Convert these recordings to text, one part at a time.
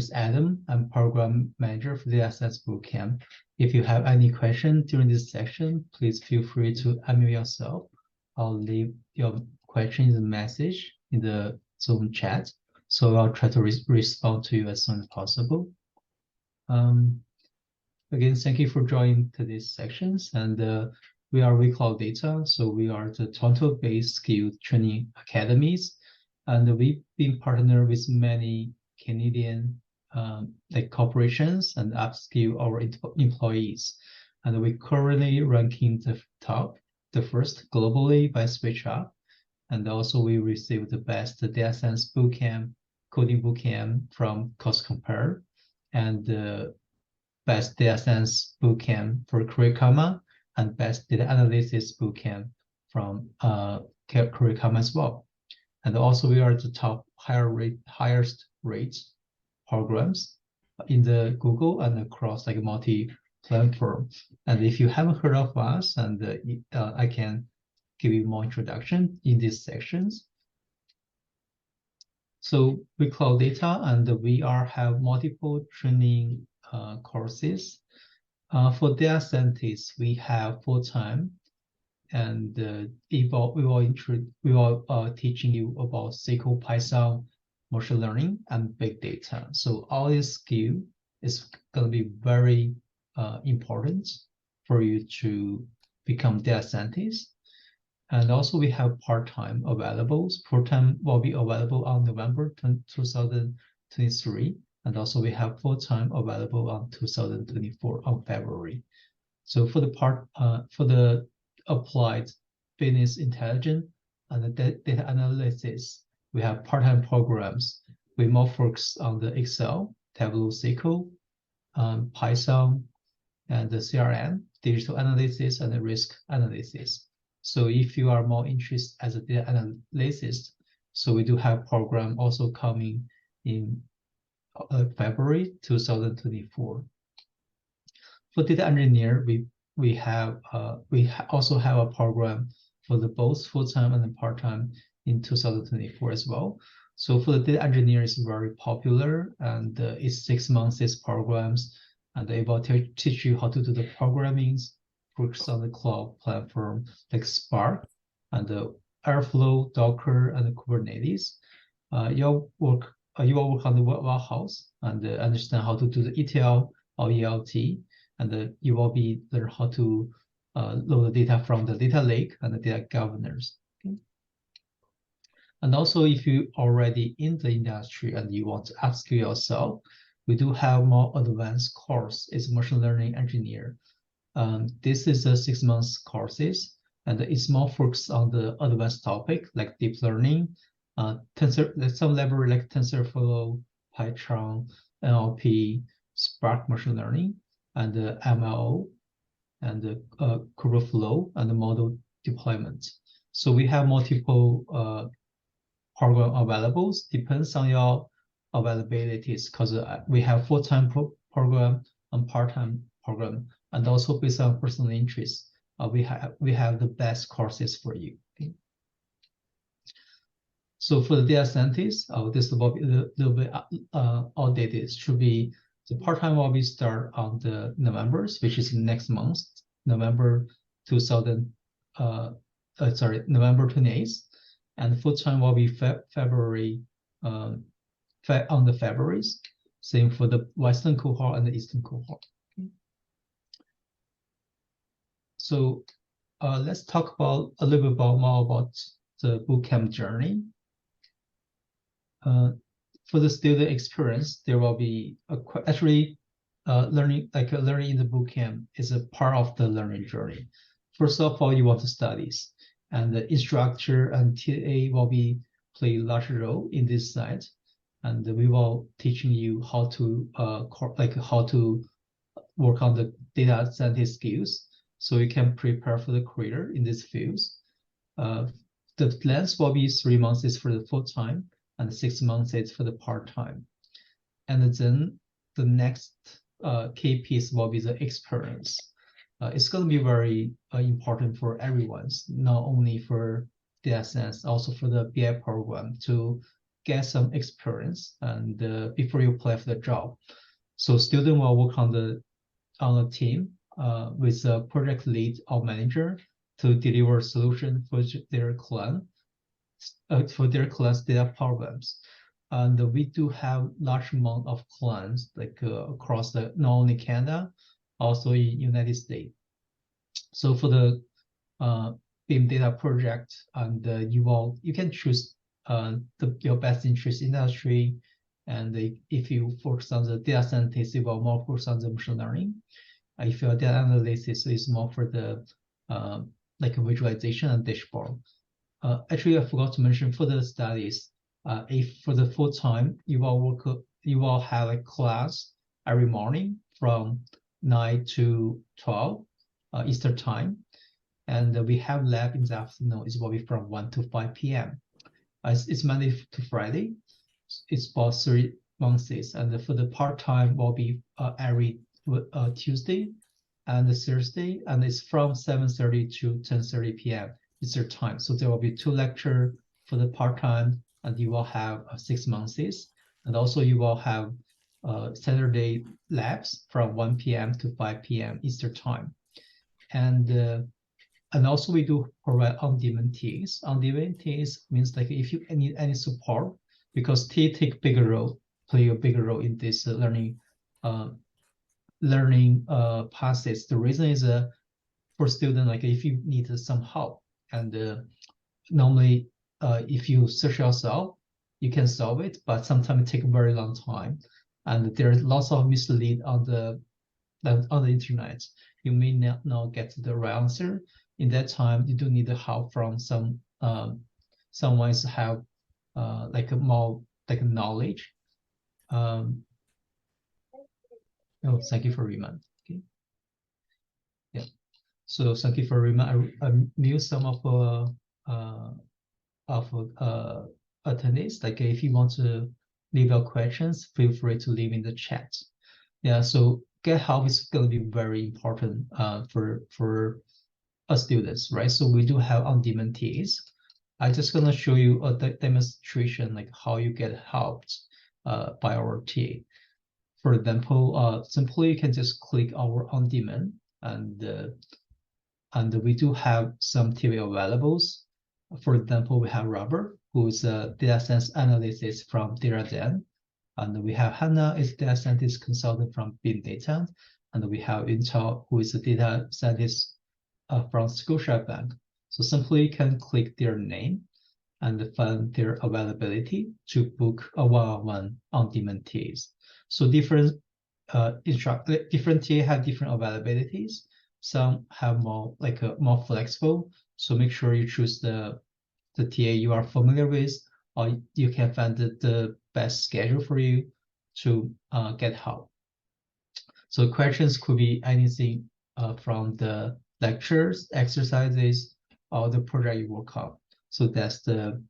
is Adam. I'm program manager for the DSS Bootcamp. If you have any question during this section, please feel free to unmute yourself. I'll leave your question in the message in the Zoom chat. So I'll try to respond to you as soon as possible. Again, thank you for joining today's sections. And we are WeCloudData. So we are the Toronto-based skill training academies. And we've been partnered with many Canadian like corporations and upskill our employees. And we currently ranking the first globally by SwitchUp. And also we received the best data science bootcamp, coding bootcamp from Cost Compare, and the best data science bootcamp for Career Karma, and best data analysis bootcamp from Career Karma as well. And also we are the top highest rate programs in the Google and across like multi-platform. And if you haven't heard of us, and I can give you more introduction in these sections. So WeCloudData, and we have multiple training courses. For data scientists, we have full-time, and we will teaching you about SQL, Python, machine learning, and big data. So all this skill is going to be very important for you to become data scientist. And also we have part-time available. Part-time will be available on November 2023. And also we have full-time available on 2024 on February. So for the applied business intelligence and the data analysis, we have part-time programs. We more focus on the Excel, Tableau, SQL, Python, and the CRM, digital analysis, and the risk analysis. So if you are more interested as a data analyst, so we do have program also coming in February 2024. For data engineer, we also have a program for the both full-time and part-time in 2024 as well. So for the data engineer, is very popular, and it's 6 months programs, and they will teach you how to do the programming, focus on the cloud platform like Spark and the Airflow, Docker, and the Kubernetes. You will work on the warehouse and understand how to do the ETL or ELT, and you will be learn how to load the data from the data lake and the data governors. Okay? And also, if you already in the industry and you want to upskill yourself, we do have more advanced course. It's machine learning engineer. This is a 6 months courses, and it's more focused on the advanced topic like deep learning, some level like TensorFlow, Python, NLP, Spark machine learning, and ML, and Kubeflow, and the model deployment. So we have multiple program available. Depends on your availabilities, because we have full-time program and part-time program, and also based on personal interest, we have the best courses for you. Okay? So for the data scientists, this will be a little bit outdated. It should be the part-time will be start on the November, which is next month, November 28th, and full-time will be February on the February's. Same for the Western cohort and the Eastern cohort. Okay. So let's talk about a little bit more about the bootcamp journey. For the student experience, there will be learning in the bootcamp is a part of the learning journey. First of all, you want to studies, and the instructor and TA will play a large role in this side, and we will teaching you how to work on the data scientist skills, so you can prepare for the career in these fields. The length will be 3 months is for the full-time, and 6 months is for the part-time. And then the next key piece will be the experience. It's going to be very important for everyone, not only for data science, also for the BI program, to get some experience and before you apply for the job. So student will work on a team with a project lead or manager to deliver a solution for their client data problems. And we do have large amount of clients like across not only Canada, also in United States. So for the BIM data project, and you can choose your best interest industry, and if you focus on the data scientist, you will more focus on the machine learning. If your data analysis is more for the like visualization and dashboard. Actually, I forgot to mention for the studies, if for the full time, you will have a class every morning from 9 to 12 Eastern time. And we have lab in the afternoon. It will be from 1 to 5 p.m. It's Monday to Friday. It's about 3 months. And for the part-time will be every Tuesday and Thursday. And it's from 7:30 to 10:30 p.m. Eastern time. So there will be 2 lectures for the part-time, and you will have 6 months. And also you will have Saturday labs from 1 p.m. to 5 p.m. Eastern time. And also we do provide on-demand TAs. On-demand TAs means like if you need any support, because TA play a bigger role in this learning process. The reason is for student, like if you need some help, and normally if you search yourself, you can solve it, but sometimes it takes a very long time, and there's lots of mislead on the internet. You may not get the right answer. In that time, you do need the help from someone who have like more like knowledge. Oh, thank you for remind. Okay. Yeah. So thank you for remind. I mute some of attendees. Like if you want to leave your questions, feel free to leave in the chat. Yeah. So get help is going to be very important for us students, right? So we do have on-demand TAs. I'm just gonna show you a demonstration, like how you get helped by our TA. For example, simply you can just click our on-demand, and we do have some TA available. For example, we have Robert, who is a data science analysis from DataDen, and we have Hannah, is data scientist consultant from BIM Data, and we have Intel, who is a data scientist from Scotiabank. So simply you can click their name and find their availability to book a one-on-one on-demand TAs. So different TA have different availabilities. Some have more more flexible. So make sure you choose the TA you are familiar with, or you can find the best schedule for you to get help. So questions could be anything from the lectures, exercises, or the project you work on. So that's the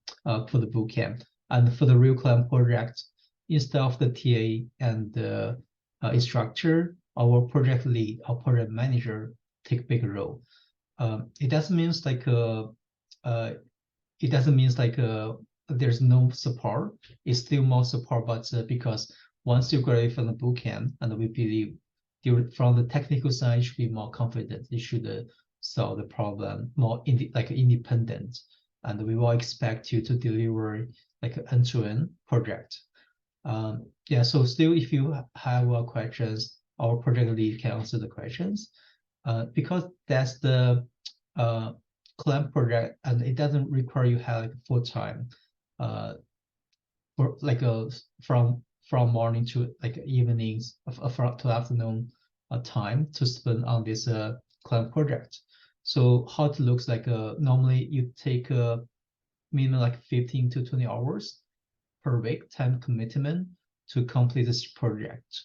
for the bootcamp. And for the WeCloud project, instead of the TA and the instructor, our project lead or project manager take big role. It doesn't mean there's no support. It's still more support, but because once you graduate from the bootcamp, and we believe from the technical side, you should be more confident. You should solve the problem more independent, and we will expect you to deliver like an end-to-end project. Yeah, so still, if you have questions, our project lead can answer the questions, because that's the client project, and it doesn't require you have like full time, for like from morning to like evenings to afternoon time to spend on this client project. So how it looks like, normally you take a minimum like 15 to 20 hours per week time commitment to complete this project.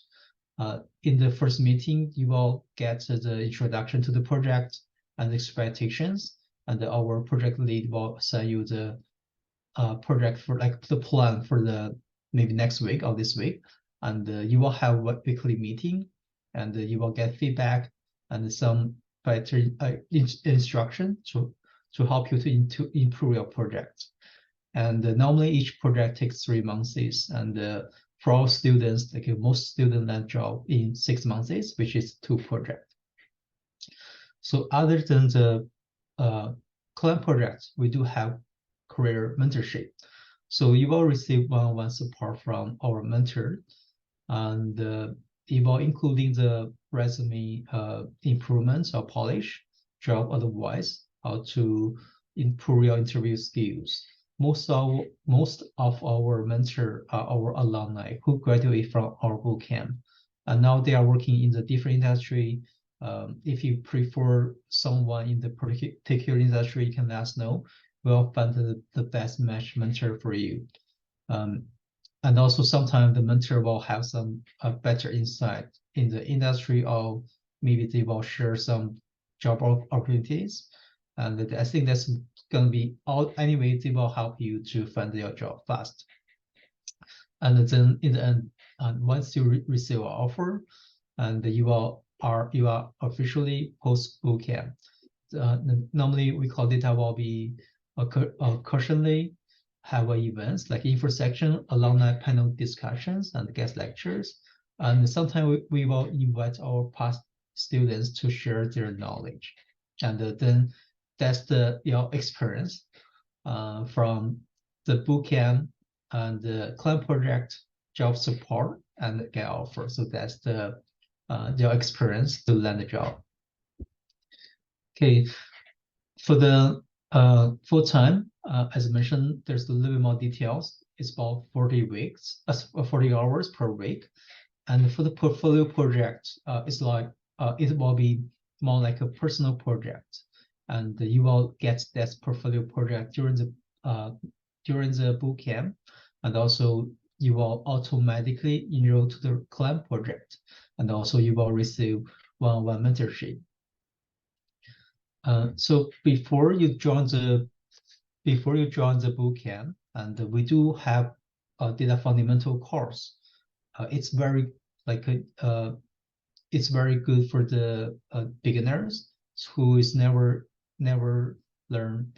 In the first meeting, you will get the introduction to the project and expectations, and our project lead will send you the project for like the plan for the maybe next week or this week, and you will have a weekly meeting, and you will get feedback and some better instruction to help you to improve your project. And normally each project takes 3 months, and for all students, like most students land job in 6 months, which is 2 projects. So other than the client projects, we do have career mentorship. So you will receive one-on-one support from our mentor, and it will including the resume improvements or polish, job advice, how to improve your interview skills. Most of our mentor are our alumni who graduate from our bootcamp, and now they are working in the different industry. If you prefer someone in the particular industry, you can let us know. We'll find the best match mentor for you. And also sometimes the mentor will have some better insight in the industry, or maybe they will share some job opportunities. And I think that's going to be all. Anyway, they will help you to find your job fast. And then in the end, once you receive an offer, and you are officially post bootcamp. Normally, WeCloudData will be occasionally have events like info section, alumni panel discussions, and guest lectures. And sometimes we will invite our past students to share their knowledge. And then that's your experience from the bootcamp and the client project, job support, and get offer. So that's your experience to land a job. Okay, for the full time, as I mentioned, there's a little bit more details. It's about 40 hours per week. And for the portfolio project, it's like it will be more like a personal project, and you will get that portfolio project during the boot camp, and also you will automatically enroll to the client project, and also you will receive one-on-one mentorship. So before you join the bootcamp, and we do have a data fundamental course. It's very it's very good for the beginners who is never learned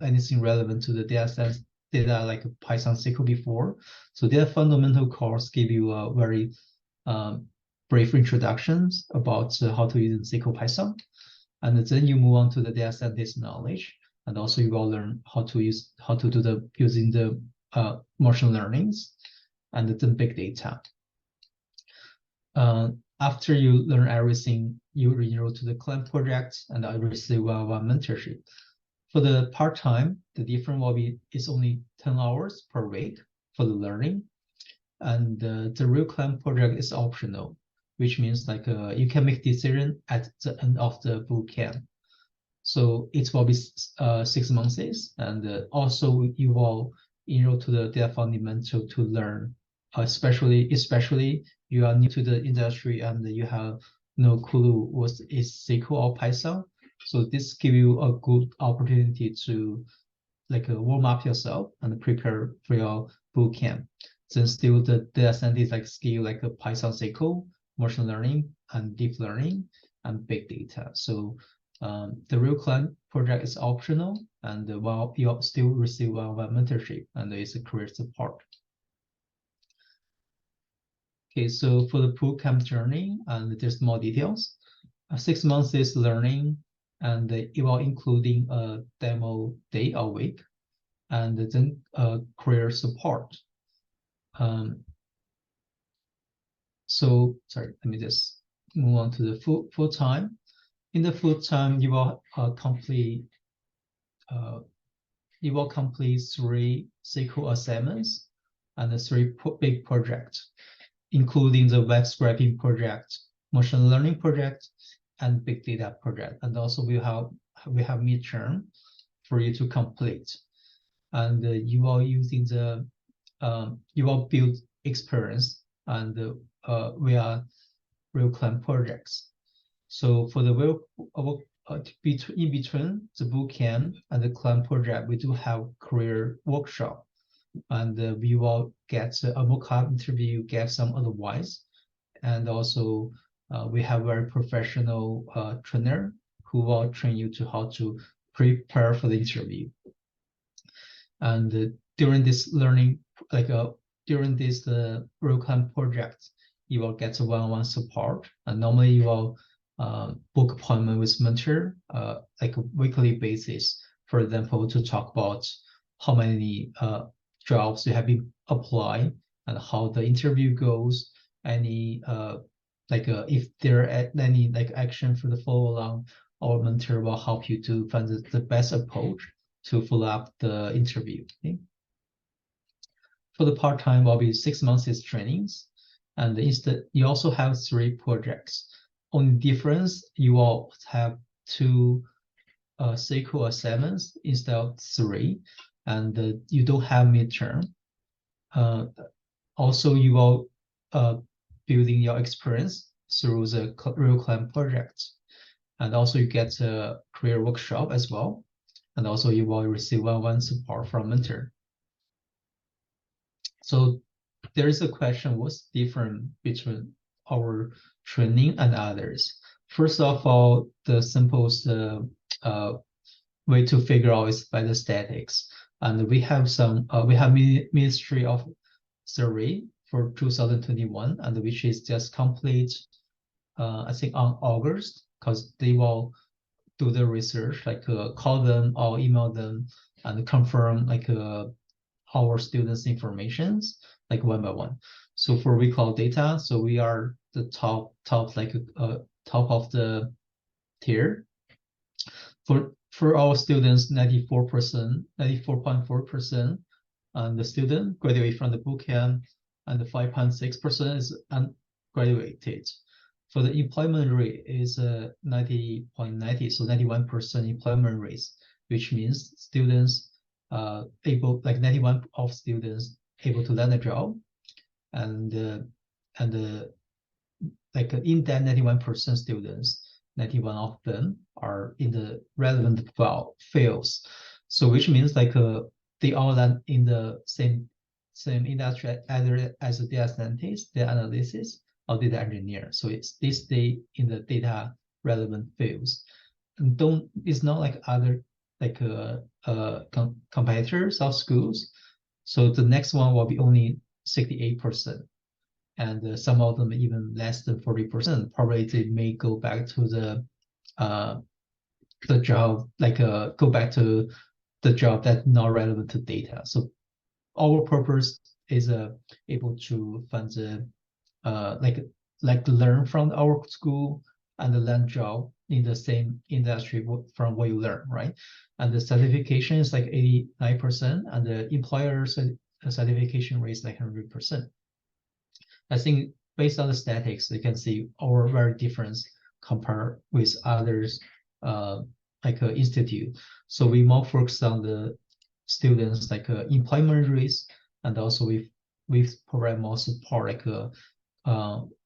anything relevant to the data like Python SQL before. So their fundamental course give you a very brief introductions about how to use SQL Python. And then you move on to the data scientist knowledge, and also you will learn how to do using the machine learnings and then big data. After you learn everything, you enroll to the client project and I receive one mentorship. For the part-time, the difference will be it's only 10 hours per week for the learning, and the real client project is optional, which means you can make decision at the end of the boot camp. So it will be 6 months, and also you will enroll to the data fundamental to learn, especially you are new to the industry and you have no clue what is SQL or Python. So this give you a good opportunity to warm up yourself and prepare for your boot camp. Then still the data scientist skill like Python SQL, machine learning, and deep learning, and big data. So the real client project is optional, and while you still receive one mentorship, and it's a career support. Okay, so for the bootcamp journey, and there's more details. 6 months is learning, and it will including a demo day a week, and then career support. So sorry, let me just move on to the full time. In the full time, you will complete 3 SQL assignments and 3 big projects, including the web scraping project, machine learning project, and big data project. And also we have midterm for you to complete. And you are using you will build experience and via real client projects. So for the in between the bootcamp and the client project, we do have career workshop, and we will get a mock-up interview, get some advice, and also we have very professional trainer who will train you to how to prepare for the interview. And during this learning, during this WeCloud project, you will get one-on-one support, and normally you will book appointment with mentor, like a weekly basis, for example, to talk about how many jobs you have been applying and how the interview goes, any if there are any action for the follow along, our mentor will help you to find the best approach to follow up the interview. Okay? For the part-time, will be 6 months trainings, and instead you also have 3 projects. Only difference, you will have 2 SQL assignments instead of 3, and you don't have midterm. Also, you will building your experience through the WeCloud project, and also you get a career workshop as well, and also you will receive one-on-one support from mentor. So there is a question: what's different between our training and others? First of all, the simplest way to figure out is by the statics, and we have Ministry of survey for 2021, and which is just complete, I think on August, because they will do the research, call them or email them and confirm our students' informations one by one. So for WeCloudData, so we are the top of the tier. For our students, 94.4%, and the student graduate from the bootcamp, and the 5.6% is ungraduated. For the employment rate is 90.90, so 91% employment rate, which means students 91 of students able to land a job, and in that 91% students, 91 of them are in the relevant fields. So which means they all land in the same industry, either as a data scientist, data analysis, or data engineer. So they stay in the data relevant fields, and it's not like other competitors of schools. So the next one will be only 68%, and some of them even less than 40%. Probably they may go back to the job, go back to the job that's not relevant to data. So our purpose is able to find the learn from our school and land job in the same industry from what you learn, right? And the certification is 89%, and the employer certification rate is 100%. I think based on the statics, you can see our very difference compared with others institute. So we more focus on the students employment rates, and also we provide more support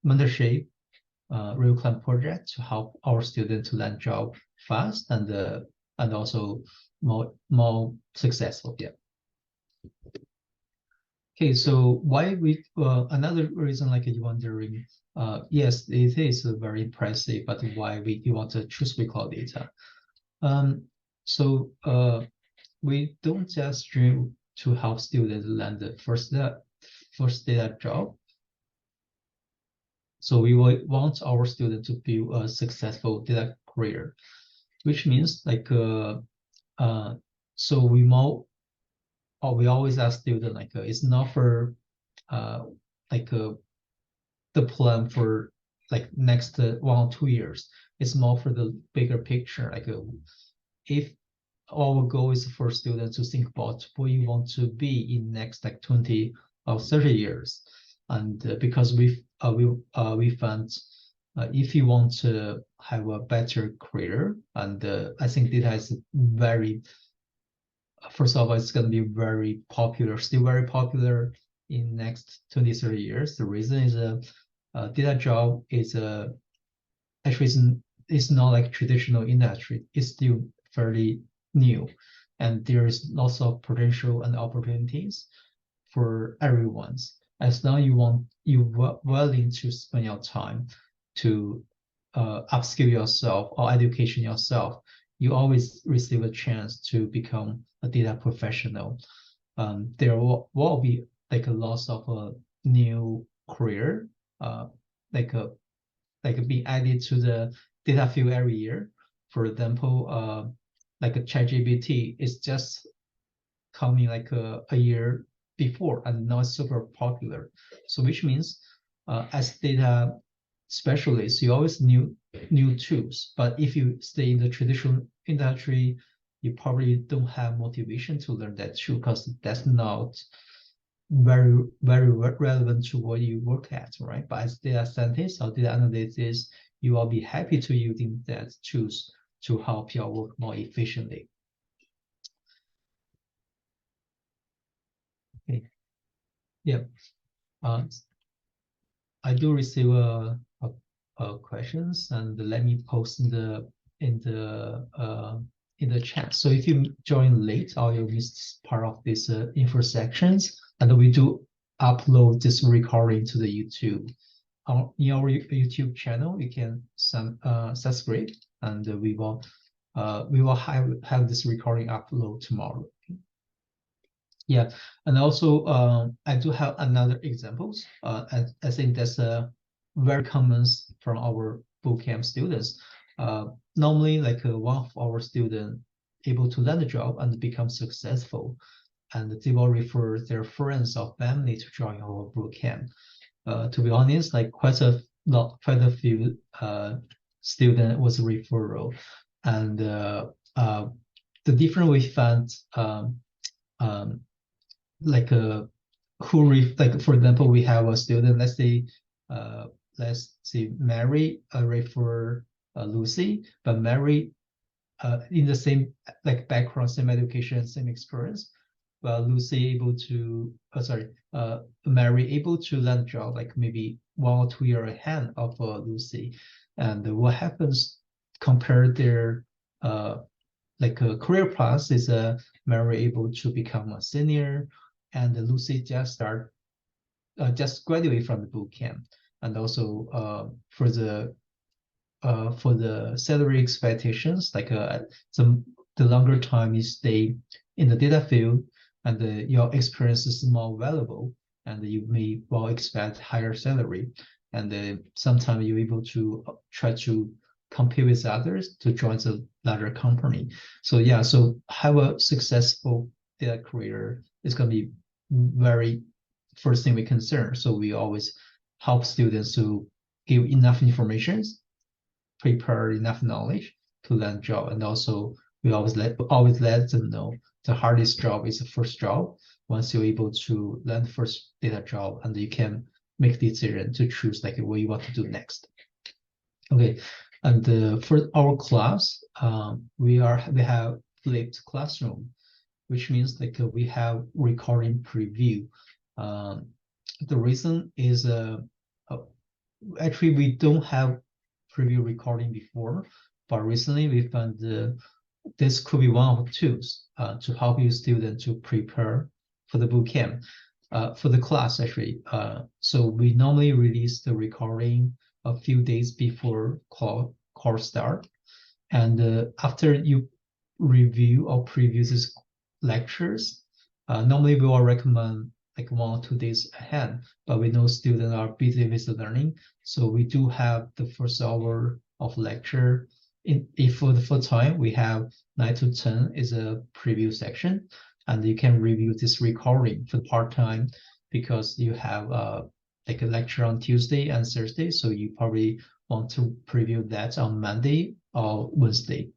mentorship, real-time project to help our students to land job fast and also more successful. Yeah. Okay, so why we another reason you wondering, yes, it is very impressive, but why you want to choose WeCloudData? So we don't just dream to help students land the first data job. So we want our students to build a successful data career, which means so we always ask students it's not for the plan for next 1 or 2 years. It's more for the bigger picture. If our goal is for students to think about what you want to be in next 20 or 30 years, and because we found if you want to have a better career, and I think data is first of all, it's going to be very popular, still very popular in next 20, 30 years. The reason is data job is actually it's not like traditional industry. It's still fairly new, and there is lots of potential and opportunities for everyone. As long you're willing to spend your time to upskill yourself or education yourself, you always receive a chance to become a data professional, there will be like a loss of a new career, like a being added to the data field every year. For example, like a ChatGPT is just coming like a year before and not super popular. So which means as data specialists, you always need new tools. But if you stay in the traditional industry, you probably don't have motivation to learn that tool because that's not very relevant to what you work at, right? But as data scientist or data analyst, you will be happy to using that tools to help your work more efficiently. Okay. Yeah. I do receive questions, and let me post in the chat. So if you join late or you missed part of this info sections, and we do upload this recording to the YouTube. In our YouTube channel, you can subscribe, and we will have this recording upload tomorrow. Yeah, and also I do have another examples. I think that's very common from our bootcamp students. Normally, like one of our students able to land a job and become successful, and they will refer their friends or family to join our bootcamp. To be honest, like quite a few student was referral, and the difference we found. Like a like for example, we have a student, let's say Mary refer Lucy, but Mary in the same like background, same education, same experience, but Lucy able to Mary able to land a job like maybe 1 or 2 years ahead of Lucy. And what happens compare their like a career path is Mary able to become a senior, and Lucy just graduate from the boot camp. And also for the salary expectations, like the longer time you stay in the data field, and your experience is more valuable, and you may well expect higher salary. And sometimes you're able to try to compete with others to join the larger company. So yeah, so have a successful data career is going to be very first thing we concern. So we always help students to give enough information, prepare enough knowledge to land job, and also we always let them know the hardest job is the first job. Once you're able to land first data job, and you can make decision to choose like what you want to do next. Okay, and for our class, we have flipped classroom, which means like we have recording preview. The reason is actually we don't have preview recording before, but recently we found this could be one of the tools to help you students to prepare for the bootcamp, for the class actually. So we normally release the recording a few days before course start, and after you review or preview these lectures, normally we will recommend like 1 or 2 days ahead, but we know students are busy with the learning, so we do have the first hour of lecture. If for the first time we have 9 to 10 is a preview section, and you can review this recording for the part-time because you have like a lecture on Tuesday and Thursday, so you probably want to preview that on Monday or Wednesday.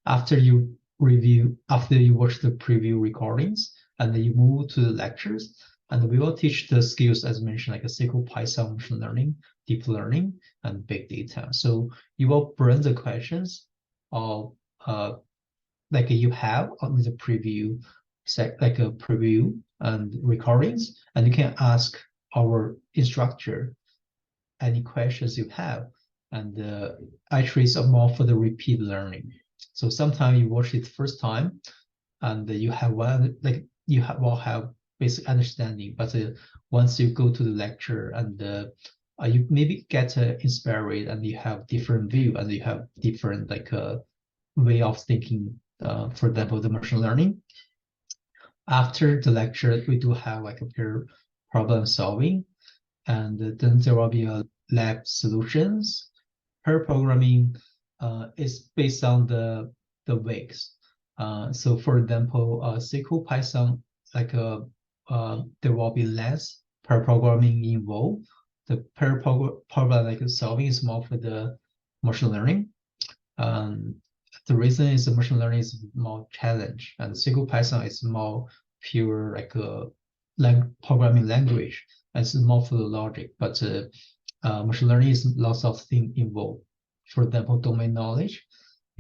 After you watch the preview recordings, and then you move to the lectures, and we will teach the skills as mentioned, like a SQL, Python, machine learning, deep learning, and big data. So you will bring the questions of like you have on the preview like a preview and recordings, and you can ask our instructor any questions you have, and actually it's more for the repeat learning. So sometimes you watch it first time, and you have will have basic understanding, but once you go to the lecture, and you maybe get inspired, and you have different view, and you have different like way of thinking. For example, the machine learning, after the lecture, we do have like a peer problem solving, and then there will be a lab solutions. Pair programming is based on the weeks. So for example, SQL, Python, like there will be less pair programming involved. The pair problem like solving is more for the machine learning. The reason is the machine learning is more challenge, and SQL Python is more pure like a programming language. It's more for the logic, but machine learning is lots of things involved. For example, domain knowledge,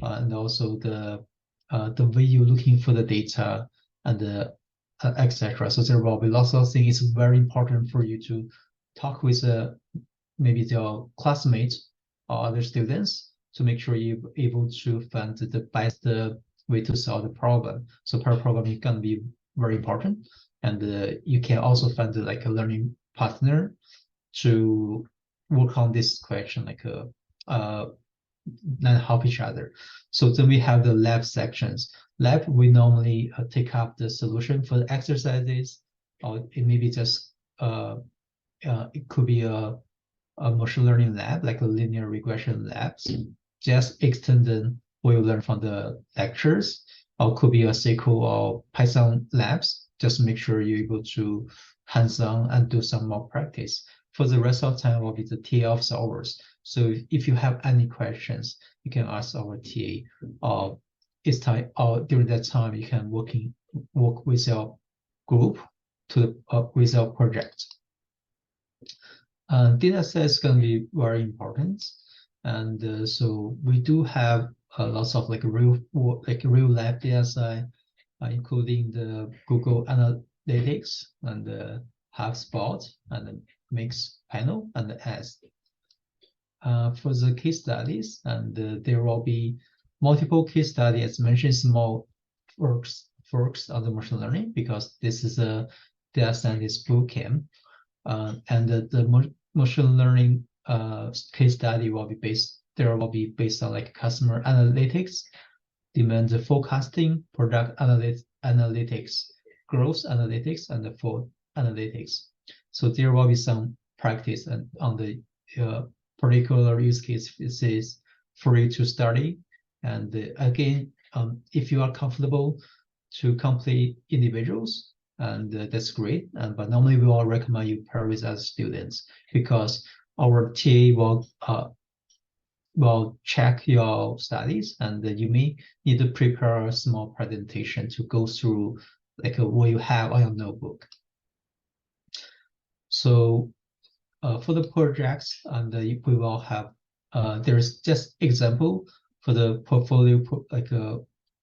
and also the way you're looking for the data and the etc. So there will be lots of things. It's very important for you to talk with maybe your classmates or other students to make sure you're able to find the best way to solve the problem. So pair programming can be very important, and you can also find like a learning partner to work on this question, like and help each other. So then we have the lab sections. Lab, we normally take up the solution for the exercises, or it may be just it could be a machine learning lab, like a linear regression labs, just extending what you learn from the lectures, or could be a SQL or Python labs, just make sure you're able to hands-on and do some more practice. For the rest of the time will be the TA office hours. So if you have any questions, you can ask our TA, or it's time, or during that time you can work with your group to with your project. Data set is going to be very important, and so we do have lots of like real lab data set, including the Google Analytics and the HubSpot and the Mix panel and the S. For the case studies, and there will be multiple case studies. As mentioned, small forks on the machine learning, because this is a data scientist bootcamp. And the machine learning case study will be based on like customer analytics, demand forecasting, product analytics, growth analytics, and the fraud analytics. So there will be some practice and on the particular use cases for you to study. And again, if you are comfortable to complete individuals, and that's great. But normally we all recommend you pair with as students, because our TA will check your studies, and you may need to prepare a small presentation to go through like what you have on your notebook. So for the projects, and we will have there's just example for the portfolio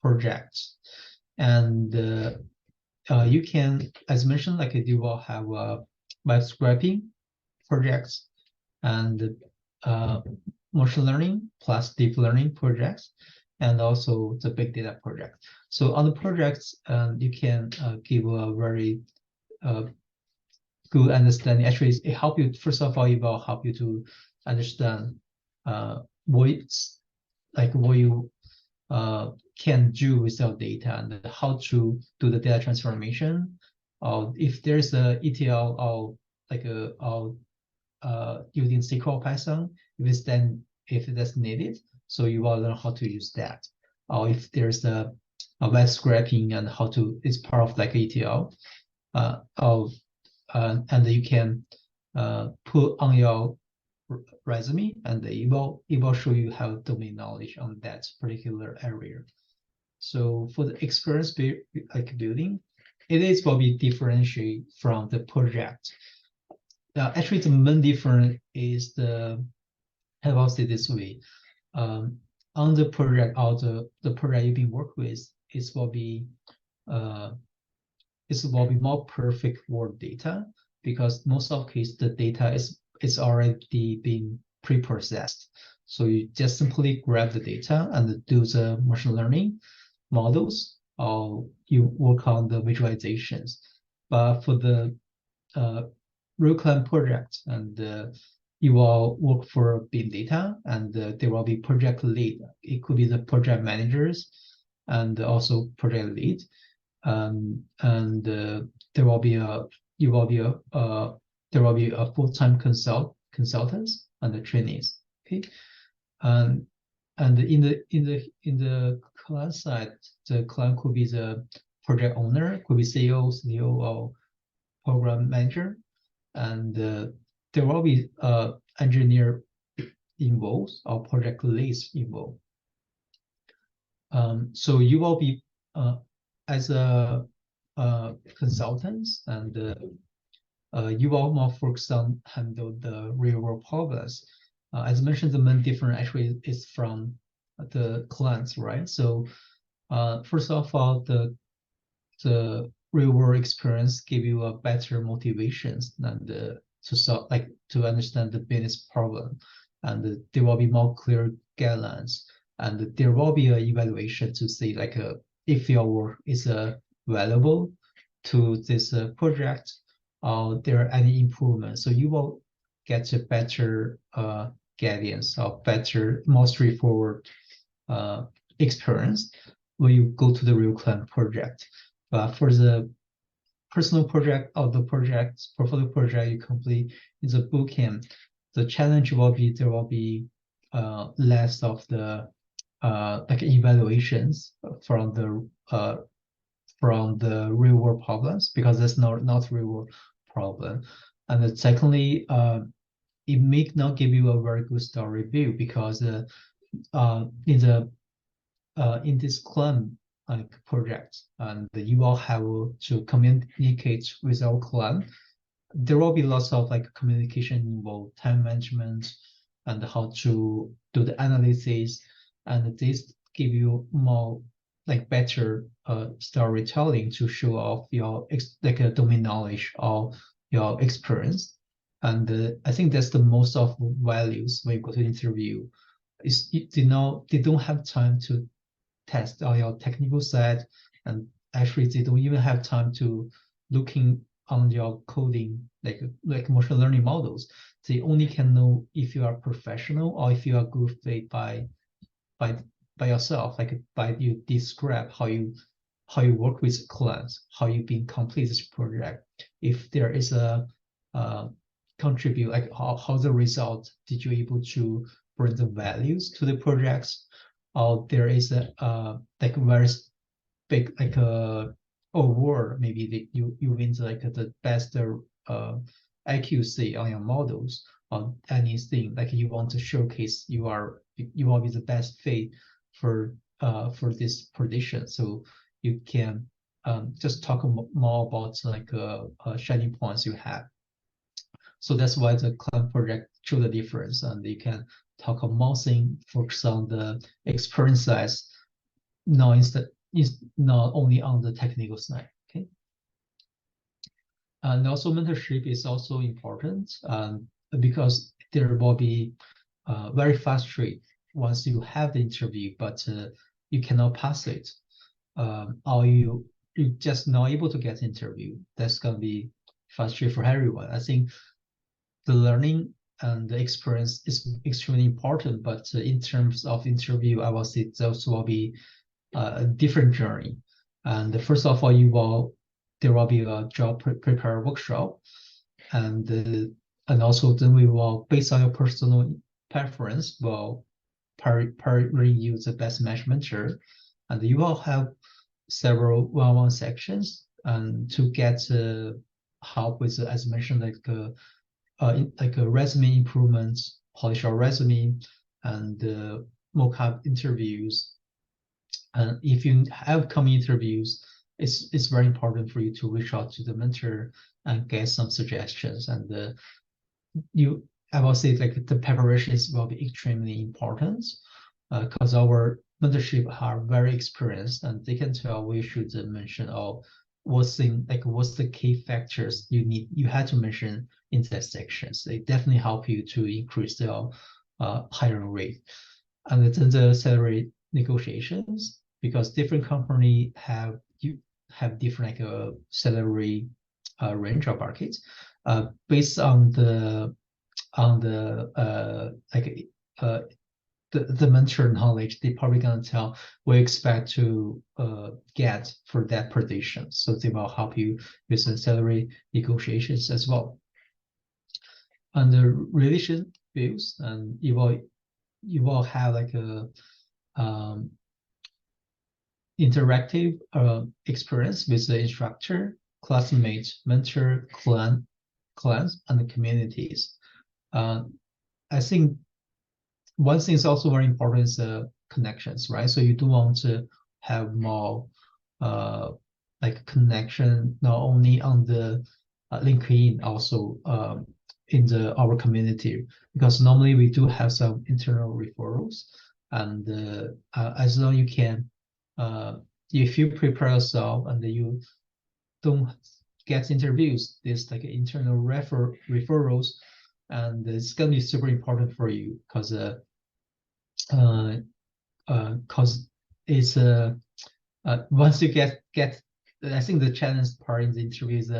projects, and you can, as mentioned, like you will have web scraping projects and machine learning plus deep learning projects, and also the big data project. So on the projects, you can give a very good understanding. Actually, it help you, first of all, it will help you to understand what you can do with your data and how to do the data transformation. If there's a ETL or like using SQL Python, if that's needed, so you will learn how to use that. Or if there's a web scraping and how to, it's part of like ETL, and you can put on your resume, and it will show you have domain knowledge on that particular area. So for the experience building, it is will be differentiate from the project. Actually, the main difference is how I'll say this way. On the project or the project you've been working with, it will be more perfect world data, because most of the case the data is already being pre-processed. So you just simply grab the data and do the machine learning models, or you work on the visualizations. But for the real client project, and you will work for big data, and there will be project lead. It could be the project managers and also project lead. and there will be a full-time consultants and the trainees. Okay, and in the client side, the client could be the project owner, could be CEO, CTO, or program manager, and there will be engineer involved or project leads involved. So you will be as a consultant, and you will more focus on handle the real world problems. As mentioned, the main difference actually is from the clients, right? So first of all, the real world experience give you a better motivations than to solve, like to understand the business problem, and there will be more clear guidelines, and there will be an evaluation to see like if your work is valuable to this project, or there are any improvements. So you will get a better guidance or better, more straightforward experience when you go to the real client project. But for the personal project or the project portfolio project you complete in the bootcamp, the challenge will be there will be less of the like evaluations from the real world problems, because that's not real world problem. And then secondly, it may not give you a very good story view, because in this client like project, and you will have to communicate with our client. There will be lots of like communication involved, time management, and how to do the analysis, and this give you more like better storytelling to show off your like a domain knowledge or your experience. And I think that's the most of values when you go to interview. Is they don't have time to test on your technical side, and actually they don't even have time to looking on your coding, like machine learning models. They only can know if you are professional or if you are good fit by by yourself, like by you describe how you work with clients, how you been complete this project. If there is a contribute, like how the result did you able to bring the values to the projects, or there is a like very big like a award, maybe that you win like the best accuracy on your models, on anything like you want to showcase you will be the best fit for this position. So you can just talk more about like shining points you have. So that's why the client project show the difference, and you can talk more thing, focus on the experience side, not is not only on the technical side. Okay, and also mentorship is also important, because there will be very fast rate once you have the interview, but you cannot pass it, or you just not able to get interview. That's gonna be frustrating for everyone. I think the learning and the experience is extremely important, but in terms of interview, I will say those will be a different journey. And first of all, there will be a job prepare workshop, and also then we will, based on your personal preference, will pair you the best match mentor, and you will have several one-on-one sections, and to get help with, as mentioned, like a resume improvements, polish your resume, and mock-up interviews. And if you have coming interviews, it's very important for you to reach out to the mentor and get some suggestions. And I will say like the preparations will be extremely important, because our mentorship are very experienced, and they can tell we should mention what's the key factors you had to mention in that sections. They definitely help you to increase the hiring rate. And then the salary negotiations, because different company have different like salary range of markets based on the like the mentor knowledge, they probably gonna tell what you expect to get for that position. So they will help you with the salary negotiations as well. And the relation views, and you will have like a interactive experience with the instructor, classmates, mentor, class, and the communities. I think one thing is also very important is connections, right? So you do want to have more like connection, not only on the LinkedIn, also in our community, because normally we do have some internal referrals, and as long you can, if you prepare yourself and you don't get interviews, there's like internal referrals, and it's gonna be super important for you because it's once you get I think the challenge part in the interview is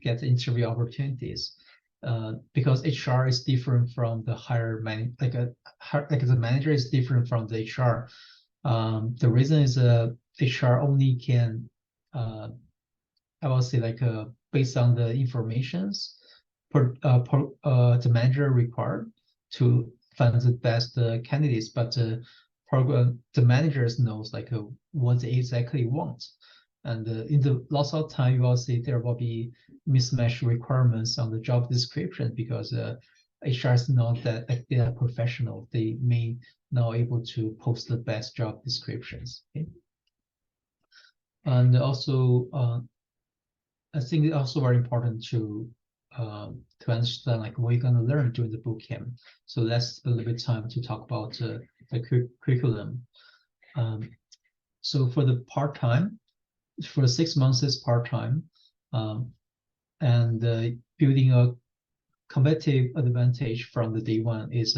get interview opportunities, because HR is different from the higher man, like the manager is different from the HR. The reason is HR only can I will say like based on the informations the manager required to find the best candidates, but the managers knows like what they exactly want. And in the lots of time, you will see there will be mismatched requirements on the job description because HR is not that like, they are professional. They may not able to post the best job descriptions. Okay? And also, I think it's also very important to understand like what you're gonna learn during the bootcamp. So that's a little bit time to talk about the curriculum. So for the part-time, for 6 months is part-time, and building a competitive advantage from the day one is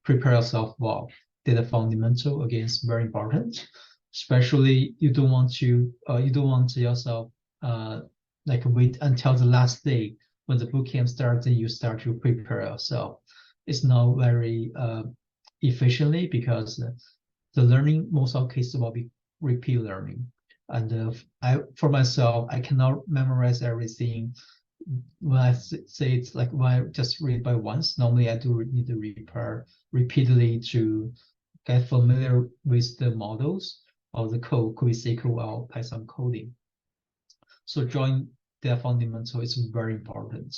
prepare yourself well. Data fundamental again is very important. Especially you don't want yourself like wait until the last day when the bootcamp starts and you start to prepare yourself. It's not very efficiently because the learning most of cases will be repeat learning. And for myself, I cannot memorize everything. When I say it's like when I just read by once, normally I do need to repair repeatedly to get familiar with the models or the code, could be SQL or Python coding. So join data fundamental is very important.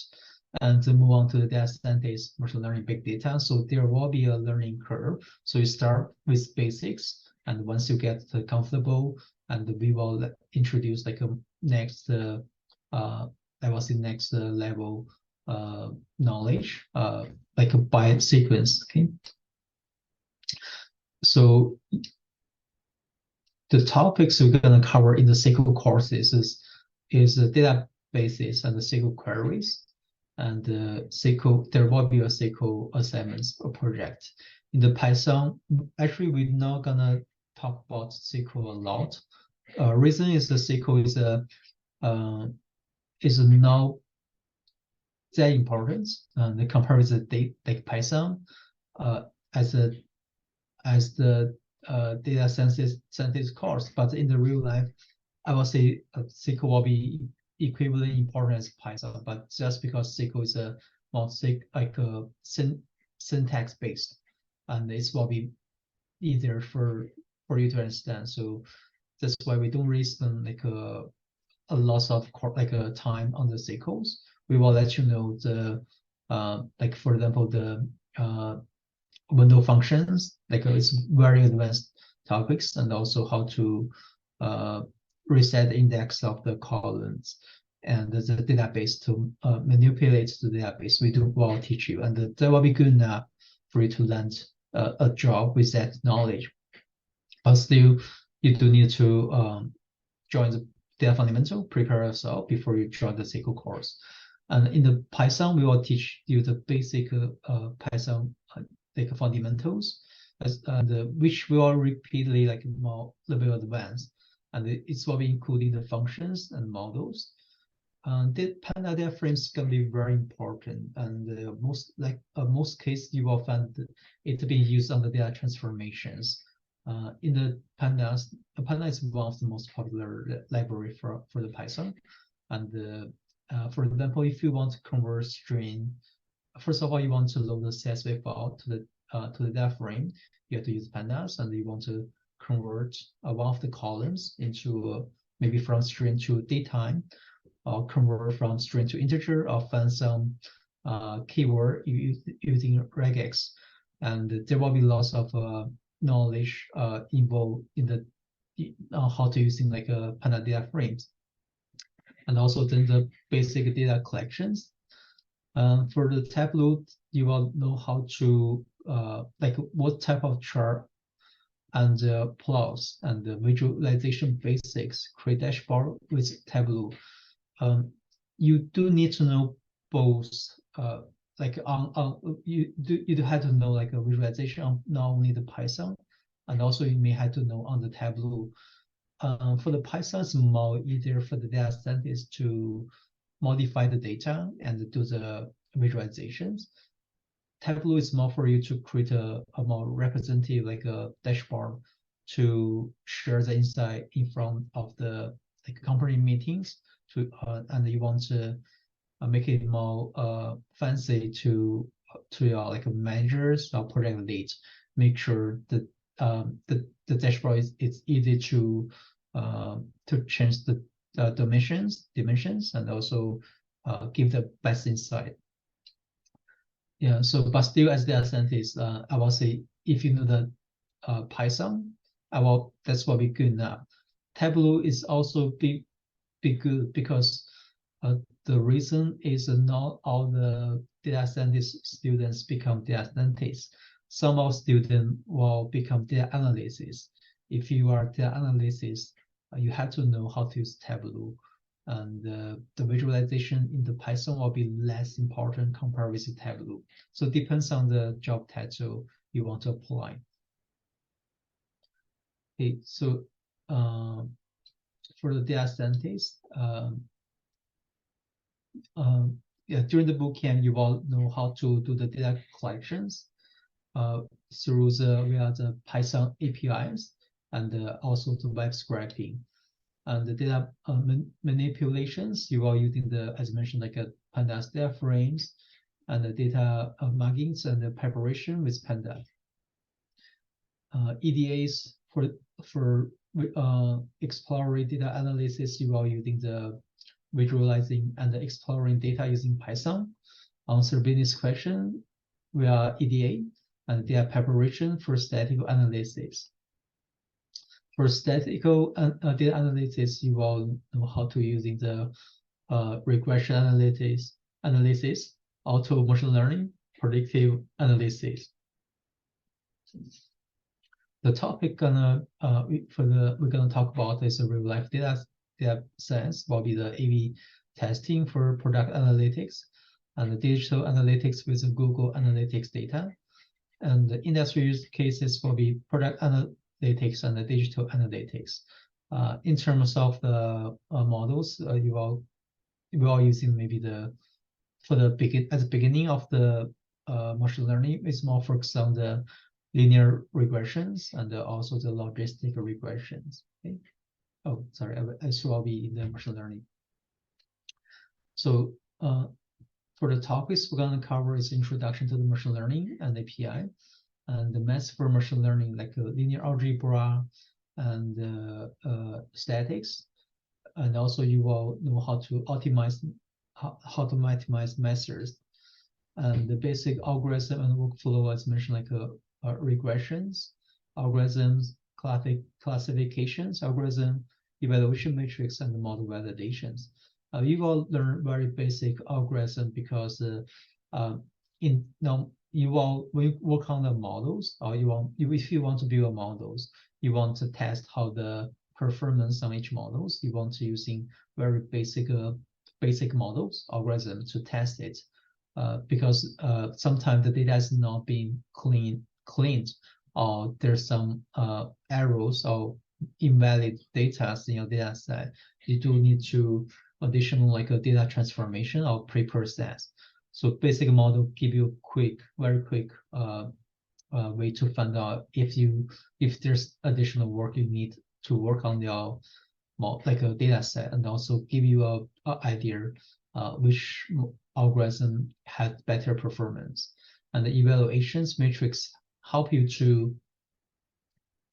And then move on to the data scientist, machine learning, big data. So there will be a learning curve. So you start with basics, and once you get comfortable, and we will introduce like a next I will say next level knowledge, like a by sequence. Okay. So the topics we're gonna cover in the SQL courses is the databases and the SQL queries, and SQL. There will be a SQL assignments or project. In the Python, actually we're not gonna talk about SQL a lot. Reason is the SQL is not that important compared with the like Python as the data scientist course, but in the real life, I will say SQL will be equivalent important as Python, but just because SQL is a more like a syntax based, and it will be easier for you to understand. So that's why we don't really spend like a lot of time on the SQLs. We will let you know the like for example the window functions, like it's very advanced topics, and also how to reset the index of the columns and the database to manipulate the database. We will teach you, and that will be good enough for you to land a job with that knowledge. But still, you do need to join the data fundamental, prepare yourself before you join the SQL course. And in the Python, we will teach you the basic Python like fundamentals, which will repeatedly like more little bit advanced, and it's will be including the functions and models. The Panda data frames can be very important, and most cases you will find it being used on the data transformations. In the pandas, Panda is one of the most popular library for the Python. And for example, if you want to convert string, first of all, you want to load the CSV file to the data frame. You have to use pandas, and you want to convert one of the columns into maybe from string to datetime, or convert from string to integer, or find some keyword using regex. And there will be lots of knowledge involved in the how to using like a Panda data frames, and also then the basic data collections. For the Tableau, you will know how to like what type of chart and plots and the visualization basics, create dashboard with Tableau. You do need to know both. Like you do have to know like a visualization on not only the Python, and also you may have to know on the Tableau. For the Python, it's more easier for the data scientist to modify the data and do the visualizations. Tableau is more for you to create a more representative, like a dashboard, to share the insight in front of the like company meetings. And you want to make it more fancy to your like managers or project leads. Make sure that the dashboard is easy to change the dimensions, and also give the best insight. Yeah, so but still as data scientist, I will say if you know the Python, that's what be good enough. Tableau is also be good because the reason is not all the data scientist students become data scientists. Some of students will become data analysts. If you are data analysts, you have to know how to use Tableau, and the visualization in the Python will be less important compared with the Tableau. So it depends on the job title you want to apply. Okay, so for the data scientist, yeah, during the bootcamp, you will know how to do the data collections through via the Python APIs, and also the web scraping. And the data manipulations, you are using as mentioned, like a pandas data frames, and the data markings and the preparation with pandas. EDAs for exploratory data analysis, you are using the visualizing and exploring data using Python. Answer business question via EDA, and data preparation for statistical analysis. For statistical data analysis, you will know how to using the regression analysis, auto machine learning, predictive analysis. The topic we're gonna talk about is real life data science. Will be the A/B testing for product analytics, and the digital analytics with the Google Analytics data. And the industry use cases will be product analytics and the digital analytics. In terms of the models, you are using maybe at the beginning of the machine learning, it's more focused on the linear regressions and also the logistic regressions. Okay. Oh, sorry, I should all be in the machine learning. So for the topics we're going to cover is introduction to the machine learning and API, and the maths for machine learning, like linear algebra and statics. And also you will know how to optimize, how to maximize methods, and the basic algorithm and workflow as mentioned, like regressions, algorithms, classifications, algorithm, evaluation matrix, and model validations. You will learn very basic algorithm because you will work on the models, or if you want to build models, you want to test how the performance on each models. You want to using very basic models algorithm to test it, because sometimes the data is not being cleaned, or there's some errors or invalid data in your data set. You do need to additional like a data transformation or pre-process. So basic model give you very quick way to find out if there's additional work you need to work on your like a data set, and also give you a idea which algorithm had better performance. And the evaluations matrix help you to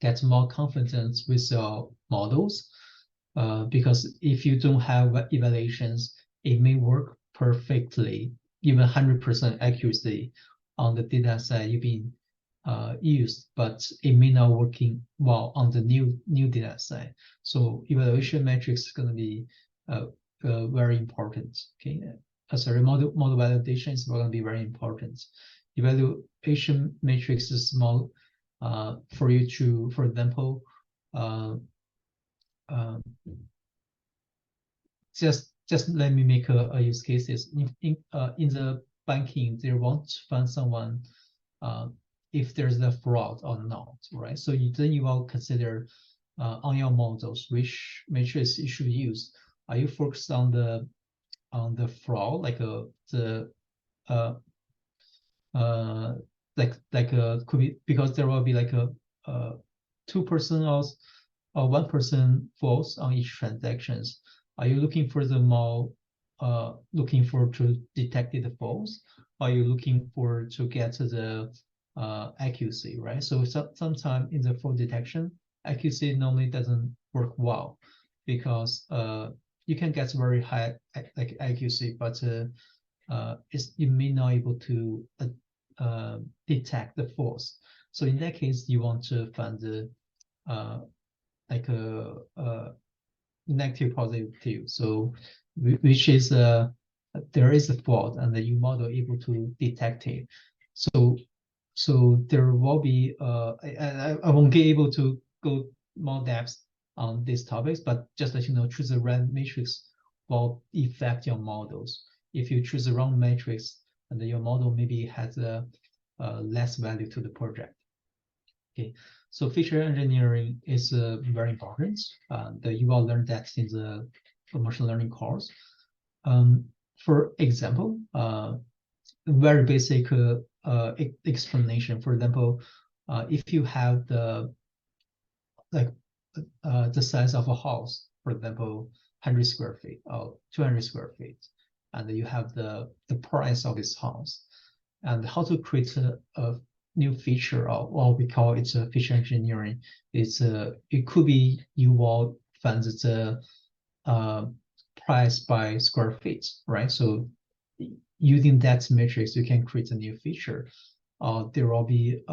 get more confidence with your models, because if you don't have evaluations, it may work perfectly, even 100% accuracy on the data set you've been used, but it may not working well on the new data set. So evaluation metrics is going to be very important. Okay, sorry, model validation is going to be very important. Evaluation matrix is small for you to, for example, just let me make a use cases. In the banking, they want to find someone if there's a fraud or not, right? So then you will consider on your models which matrix you should use. Are you focused on the fraud, like could be, because there will be like a 2% or 1% false on each transactions. Are you looking for the more looking for to detect the false? Are you looking for to get to the accuracy, right? So sometimes in the fault detection, accuracy normally doesn't work well, because you can get very high like accuracy, but you may not able to detect the false. So in that case, you want to find the like a negative positive. So which is there is a fault, and the U model able to detect it. So there will be I won't be able to go more depth on these topics, but just let you know, choose the right matrix will affect your models. If you choose the wrong matrix, and your model maybe has a less value to the project. Okay, so feature engineering is very important. You will learn that in the machine learning course. For example, very basic explanation. For example, if you have the size of a house, for example, 100 square feet or 200 square feet, and you have the price of this house, and how to create a new feature, or what we call it's a feature engineering. It could be you will find the price by square feet, right? So using that matrix, you can create a new feature. There will be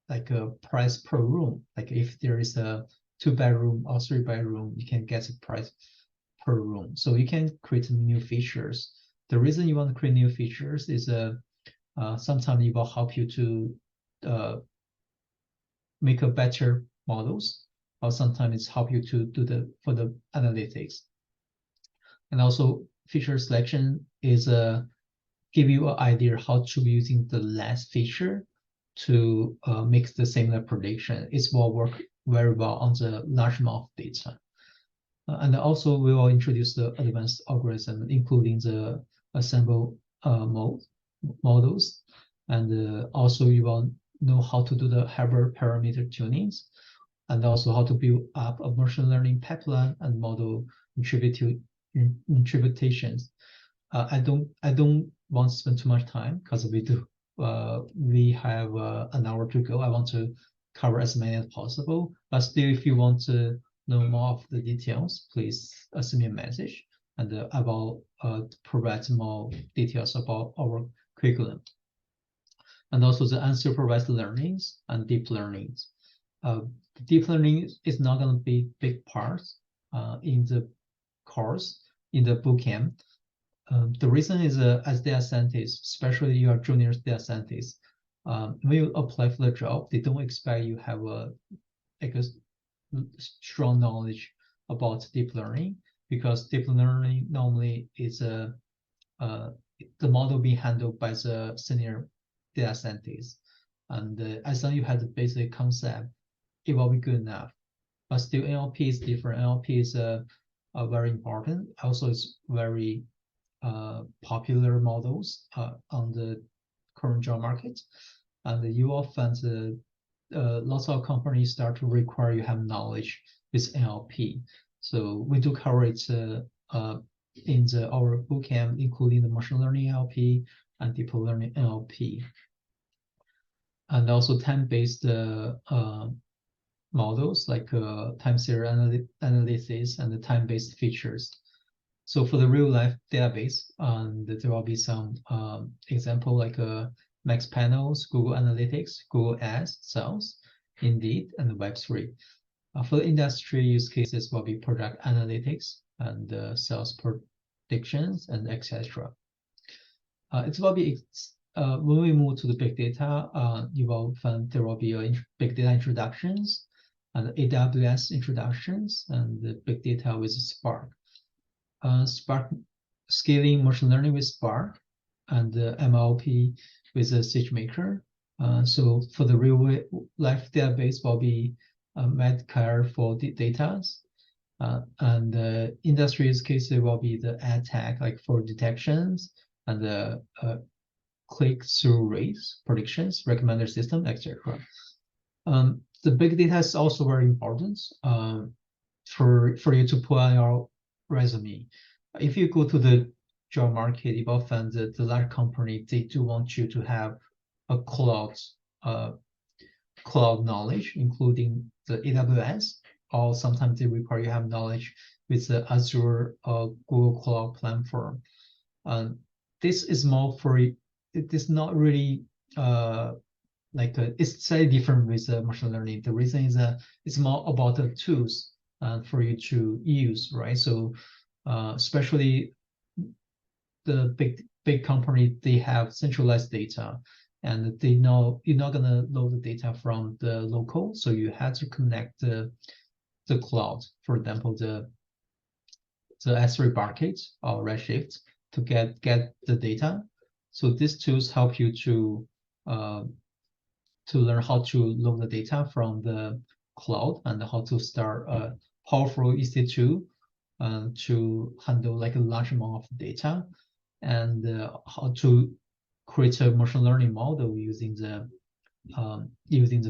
like a price per room. Like if there is a 2-bedroom or 3-bedroom, you can get a price per room. So you can create new features. The reason you want to create new features is sometimes it will help you to make a better models, or sometimes it's help you to do for the analytics. And also feature selection is give you an idea how to be using the last feature to make the similar prediction. It will work very well on the large amount of data. And also we will introduce the advanced algorithm, including the assemble models. And also you will know how to do the hyperparameter tunings, and also how to build up a machine learning pipeline and model interpretations. I don't want to spend too much time, because we have an hour to go. I want to cover as many as possible, but still, if you want to know more of the details, please send me a message, and I will provide more details about our curriculum. And also the unsupervised learnings and deep learnings. Deep learning is not going to be big parts in the course, in the bootcamp. The reason is as data scientists, especially your junior data scientists, when you apply for the job, they don't expect you have a strong knowledge about deep learning, because deep learning normally is the model being handled by the senior data scientists. And as long as you have the basic concept, it will be good enough. But still, NLP is different. NLP is very important. Also, it's very popular models on the current job market, and you will find lots of companies start to require you have knowledge with NLP. So we do cover it in our bootcamp, including the machine learning NLP and deep learning NLP, and also time-based models like time series analysis and the time-based features. So for the real life database, there will be some example like Max Panels, Google Analytics, Google Ads, Sales, Indeed, and Web3. For the industry use cases will be product analytics and sales predictions and etc. It will be when we move to the big data, you will find there will be big data introductions and AWS introductions and the big data with Spark. Spark scaling machine learning with Spark and MLP with a SageMaker. So for the real life database will be Medcare for the data, and the industry use cases will be the ad tech like for detections and the click-through rates, predictions, recommender system, etc. The big data is also very important for you to put on your resume. If you go to the job market, you will find that the large company, they do want you to have a cloud knowledge, including the AWS, or sometimes they require you have knowledge with the Azure or Google Cloud Platform. This is more for, it is not really it's slightly different with machine learning. The reason is that it's more about the tools for you to use, right? So especially the big company, they have centralized data, and they know you're not gonna load the data from the local, so you have to connect the cloud, for example, the S3 bucket or Redshift to get the data. So these tools help you to learn how to load the data from the cloud and how to start a powerful EC2 to handle like a large amount of data, and how to create a machine learning model using the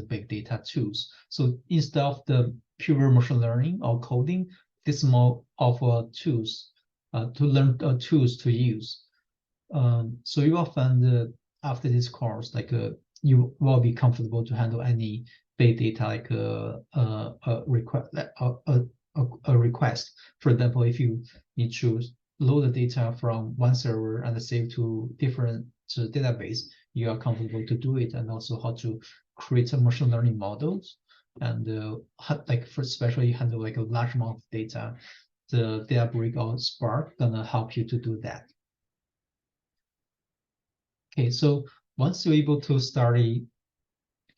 big data tools. So instead of the pure machine learning or coding, this is more of tools to learn tools to use. So you will find after this course, like you will be comfortable to handle any big data, like a request. For example, if you need to load the data from one server and save to different database, you are comfortable to do it, and also how to create a machine learning models, and especially handle like a large amount of data. The Databricks or Spark gonna help you to do that. Okay, so once you're able to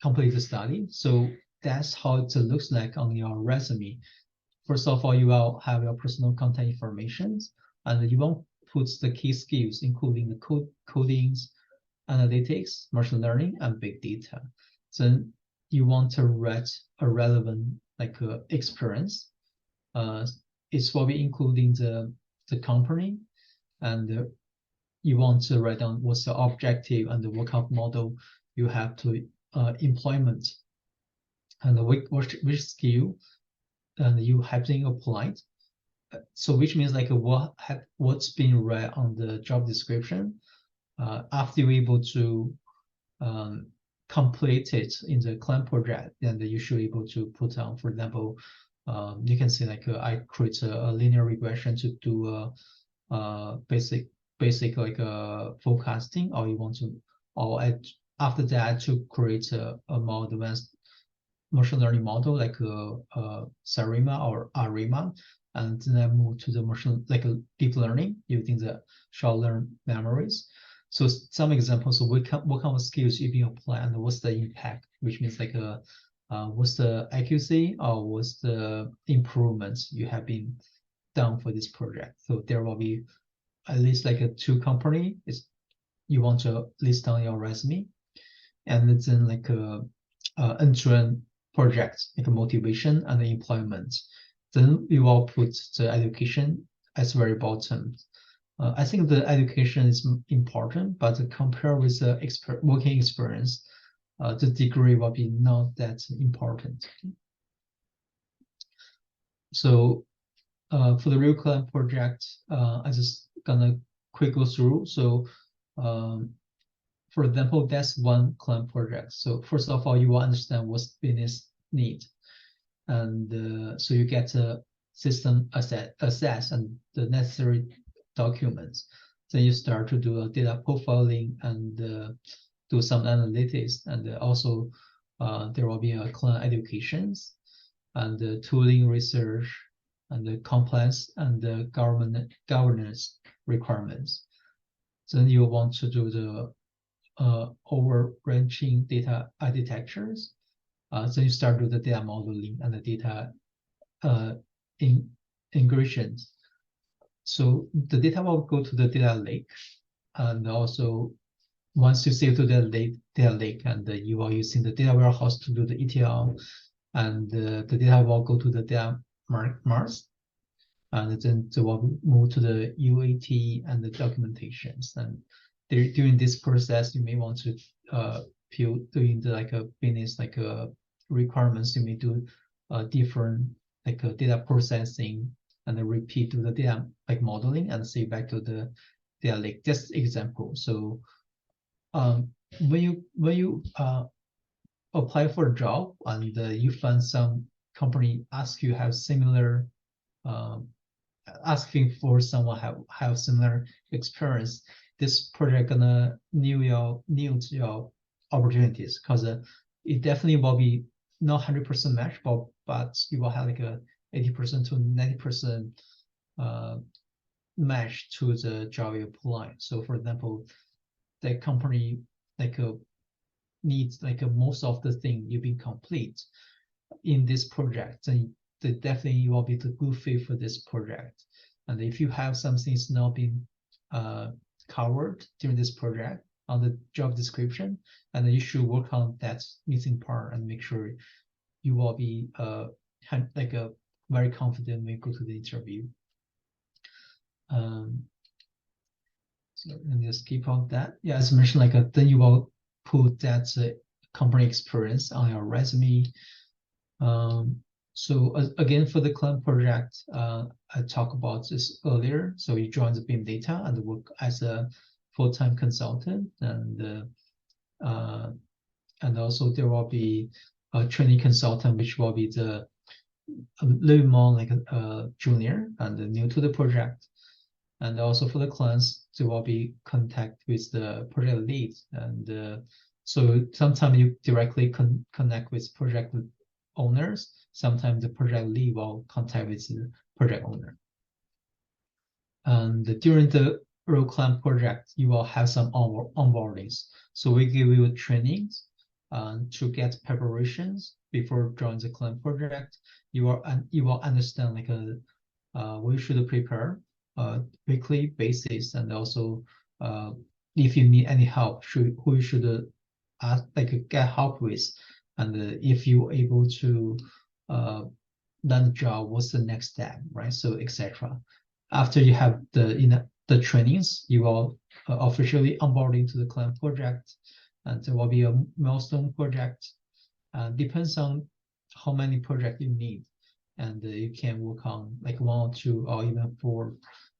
complete the study, so that's how it looks like on your resume. First of all, you will have your personal contact information, and you will put the key skills, including the codings, analytics, machine learning, and big data. Then you want to write a relevant experience. It's probably including the company, and you want to write down what's the objective and what kind of model you have to implement, and which skill and you have been applied. So which means like what's been read on the job description. After you're able to complete it in the client project, then you should be able to put on, for example, you can say like I create a linear regression to do basic like forecasting, or you want to, or after that to create a more advanced machine learning model like Sarima or Arima, and then move to the machine like deep learning using the short-term memories. So some examples of what kind of skills you can apply and what's the impact, which means like what's the accuracy or what's the improvements you have been done for this project. So there will be at least like 2 company is you want to list on your resume, and then like end-to-end projects like motivation and employment. then we will put the education as very bottom. I think the education is important, but compared with the working experience, the degree will be not that important. So for the real client project, I just gonna quick go through. So for example, that's one client project. So first of all, you will understand what business need. And so you get a system assess and the necessary documents. Then you start to do a data profiling and do some analytics. And also there will be a client educations and the tooling research and the compliance and the governance requirements. Then you want to do the overarching data architectures. Then you start with the data modeling and the data integrations. So the data will go to the data lake, and also once you save to the data lake, and you are using the data warehouse to do the ETL, and the data will go to the data marts, and then they will move to the UAT and the documentations. And during this process, you may want to doing the like a business like a requirements. You may do different like a data processing and then repeat to the data like modeling and save back to the data lake. Just example. So when you apply for a job and you find some company ask you have similar asking for someone have similar experience, this project gonna new your opportunities because it definitely will be not 100% match, but you will have like a 80% to 90% match to the job you apply. So for example, the company like needs like most of the thing you've been complete in this project, then definitely you will be the good fit for this project. And if you have something that's not been covered during this project on the job description, and you should work on that missing part and make sure you will be like a very confident when you go to the interview. So let me just keep on that. Yeah, as mentioned, like then you will put that company experience on your resume. So again, for the client project, I talked about this earlier. So you join the BIM Data and work as a full-time consultant, and also there will be a training consultant, which will be a little more like a junior and new to the project. And also for the clients, there will be contact with the project lead, and so sometimes you directly connect with project owners. Sometimes the project lead will contact with the project owner. And during the real client project, you will have some onboardings. So we give you trainings to get preparations before joining the client project. You will understand like we should prepare weekly basis, and also if you need any help, who you should ask, like get help with, and if you're able to learn the job, what's the next step, right? So etc. After you have the trainings, you will officially onboard into the client project, and there will be a milestone project. Depends on how many projects you need, and you can work on like 1 or 2 or even 4.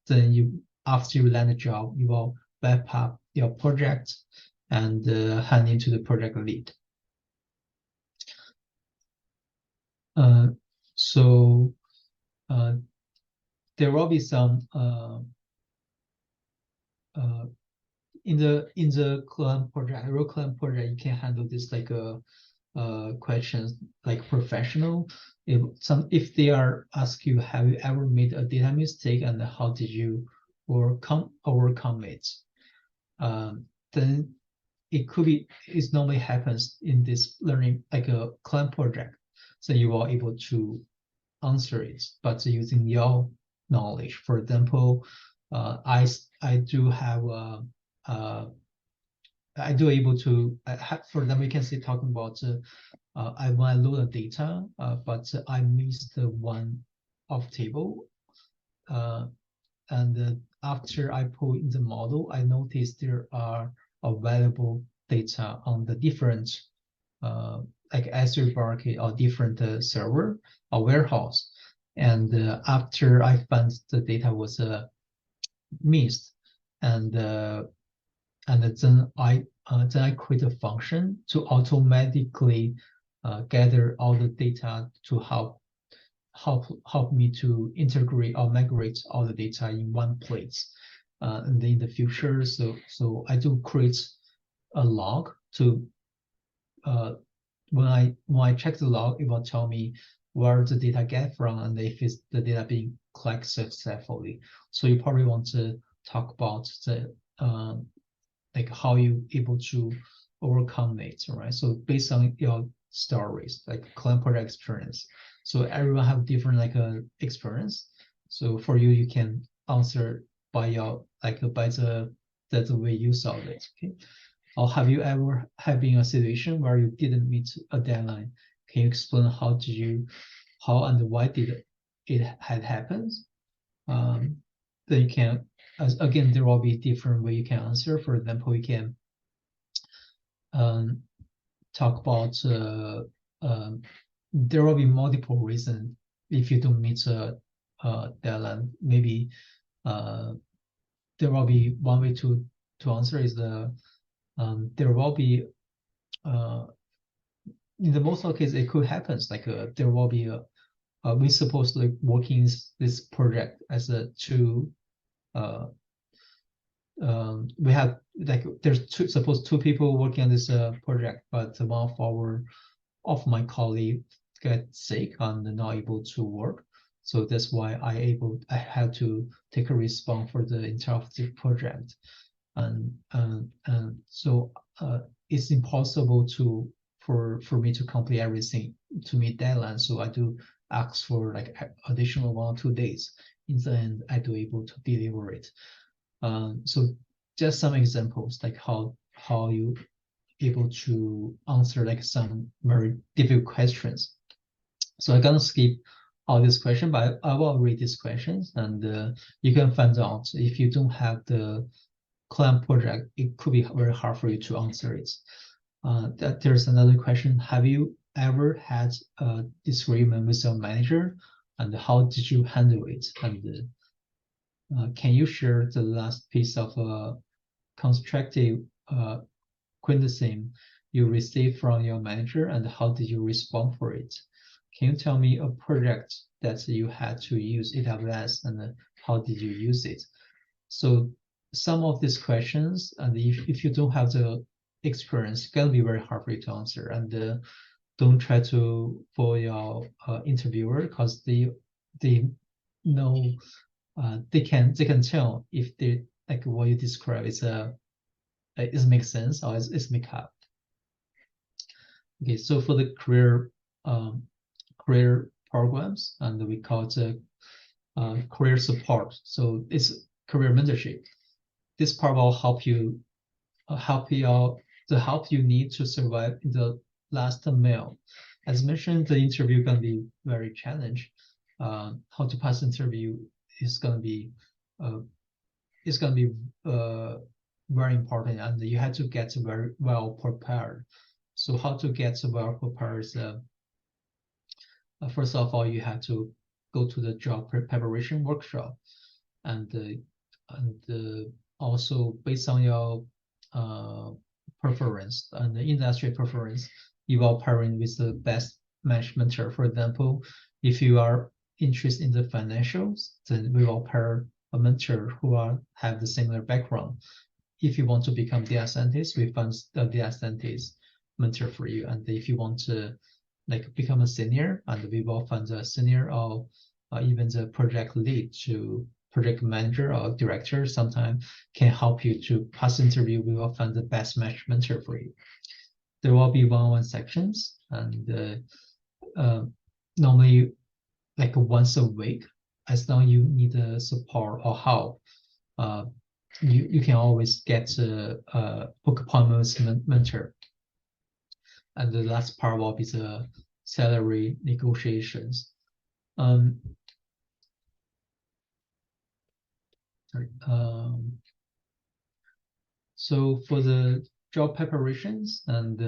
Then after you land a job, you will wrap up your project and hand into the project lead. So there will be some in the client project, real client project, you can handle this like questions like professional. If they are ask you, have you ever made a data mistake and how did you overcome it? Then it normally happens in this learning like a client project. So you are able to answer it, but using your knowledge. For example, I do have I do able to for example, you can see talking about I want to load the data, but I missed one of table, and after I put in the model, I noticed there are available data on the different like S3 bucket or different server or warehouse. And after I found the data was missed, and then I create a function to automatically gather all the data to help me to integrate or migrate all the data in one place. And in the future, so I do create a log to when I check the log, it will tell me where the data get from and if it's the data being collected successfully. So you probably want to talk about the like how you able to overcome it, right? So based on your stories, like client project experience. So everyone have different like experience. So for you, you can answer by your like by the way you solve it. Okay. Or have you ever been a situation where you didn't meet a deadline? Can you explain how and why did it had happened? Then you can, again, there will be different way you can answer. For example, you can talk about there will be multiple reasons if you don't meet a deadline. Maybe there will be one way to answer is there will be in the most of the cases it could happen like there will be we supposed to working this project as a two we have like there's two people working on this project, but one of my colleague get sick and not able to work. So that's why I had to take a response for the entire project, and so it's impossible for me to complete everything to meet deadline. So I do ask for like additional 1 or 2 days. In the end, I do able to deliver it. So just some examples like how you able to answer like some very difficult questions. So I'm gonna skip all this question, but I will read these questions, and you can find out if you don't have the client project, it could be very hard for you to answer it. That there's another question: have you ever had a disagreement with your manager, and how did you handle it? And can you share the last piece of constructive criticism you received from your manager, and how did you respond for it? Can you tell me a project that you had to use AWS, and how did you use it? So some of these questions, and if you don't have the experience, it can be very hard for you to answer. And don't try to fool your interviewer, because they know they can tell if they like what you describe is it makes sense or it's make up. Okay, so for the career programs, and we call it career support. So it's career mentorship. This part will help you the help you need to survive in the last mile. As mentioned, the interview can be very challenging. How to pass interview is gonna be very important, and you have to get very well prepared. So how to get well prepared is first of all, you have to go to the job preparation workshop, and also based on your preference and the industry preference, you will pairing with the best match mentor. For example, if you are interested in the financials, then we will pair a mentor who have the similar background. If you want to become data scientist, we find the data scientist mentor for you. And if you want to like become a senior, and we will find a senior or even the project lead to project manager or director sometimes can help you to pass interview. We will find the best match mentor for you. There will be one-on-one sections, and normally like once a week. As long you need support or help, you can always get a book appointment with mentor. And the last part will be the salary negotiations. sorry. So for the job preparations and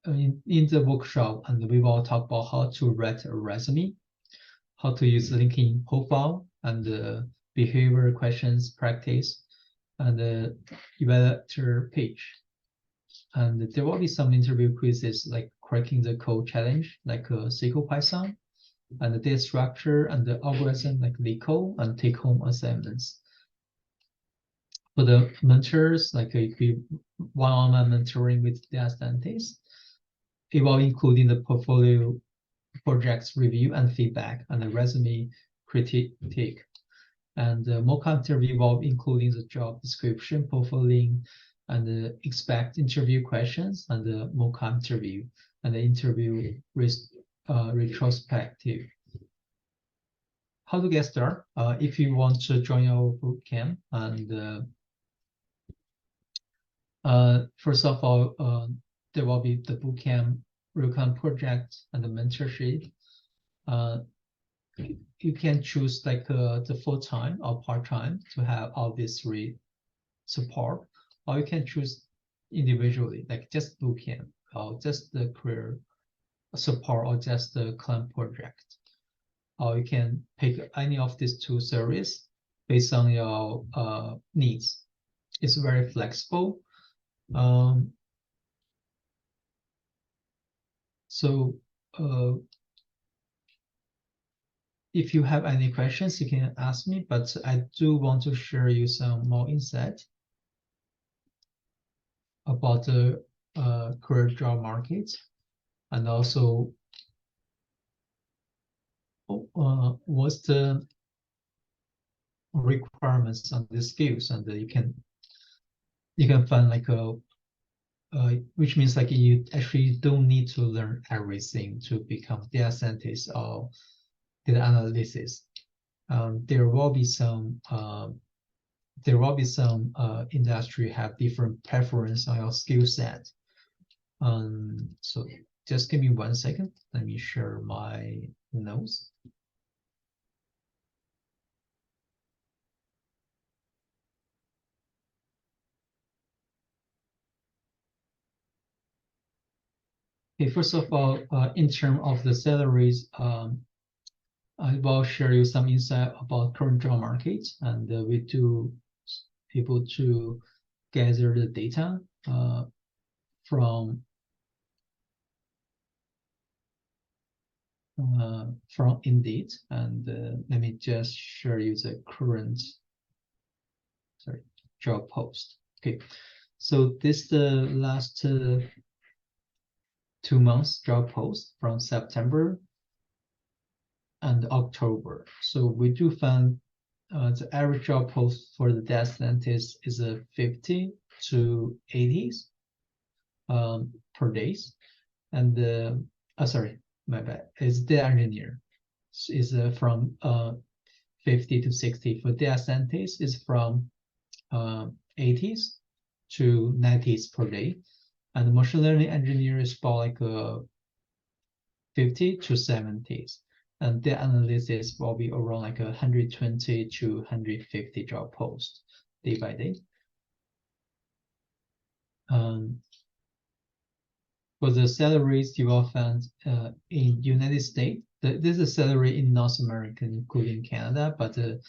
in the workshop, and we will talk about how to write a resume, how to use LinkedIn profile, and behavior questions practice, and the evaluator page. And there will be some interview quizzes like cracking the code challenge, like SQL Python, and the data structure and the algorithm like LeetCode, and take-home assignments. For the mentors, like if you one-on-one mentoring with data scientists, it will include in the portfolio projects review and feedback, and the resume critique. And the mock interview will including the job description, profiling, and the expect interview questions, and the mock interview, and the interview retrospective. How to get started? If you want to join our bootcamp, and first of all, there will be the bootcamp recon project and the mentorship. You can choose like the full-time or part-time to have all these three support, or you can choose individually, like just bootcamp, or just the career support, or just the client project. Or you can pick any of these two services based on your needs. It's very flexible. So if you have any questions, you can ask me, but I do want to share you some more insight about the career job market, and also what's the requirements on the skills, and you can find like which means like you actually don't need to learn everything to become data scientist or data analysis. There will be some industry have different preference on your skill set. So just give me 1 second. Let me share my notes. Okay, first of all, in terms of the salaries, I will share you some insight about current job market, and we do able to gather the data from Indeed, and let me just share you the current job post. Okay, so this is the last 2 months job post from September and October. So we do find the average job post for the data scientist is 50 to 80 per days, and sorry, my bad. It's data engineer is from 50 to 60. For data scientist is from 80s to 90s per day, and machine learning engineer is about like 50 to 70s, and data analysis will be around like 120 to 150 job posts day by day. For the salaries you will find in United States, this is salary in North America, including Canada, but the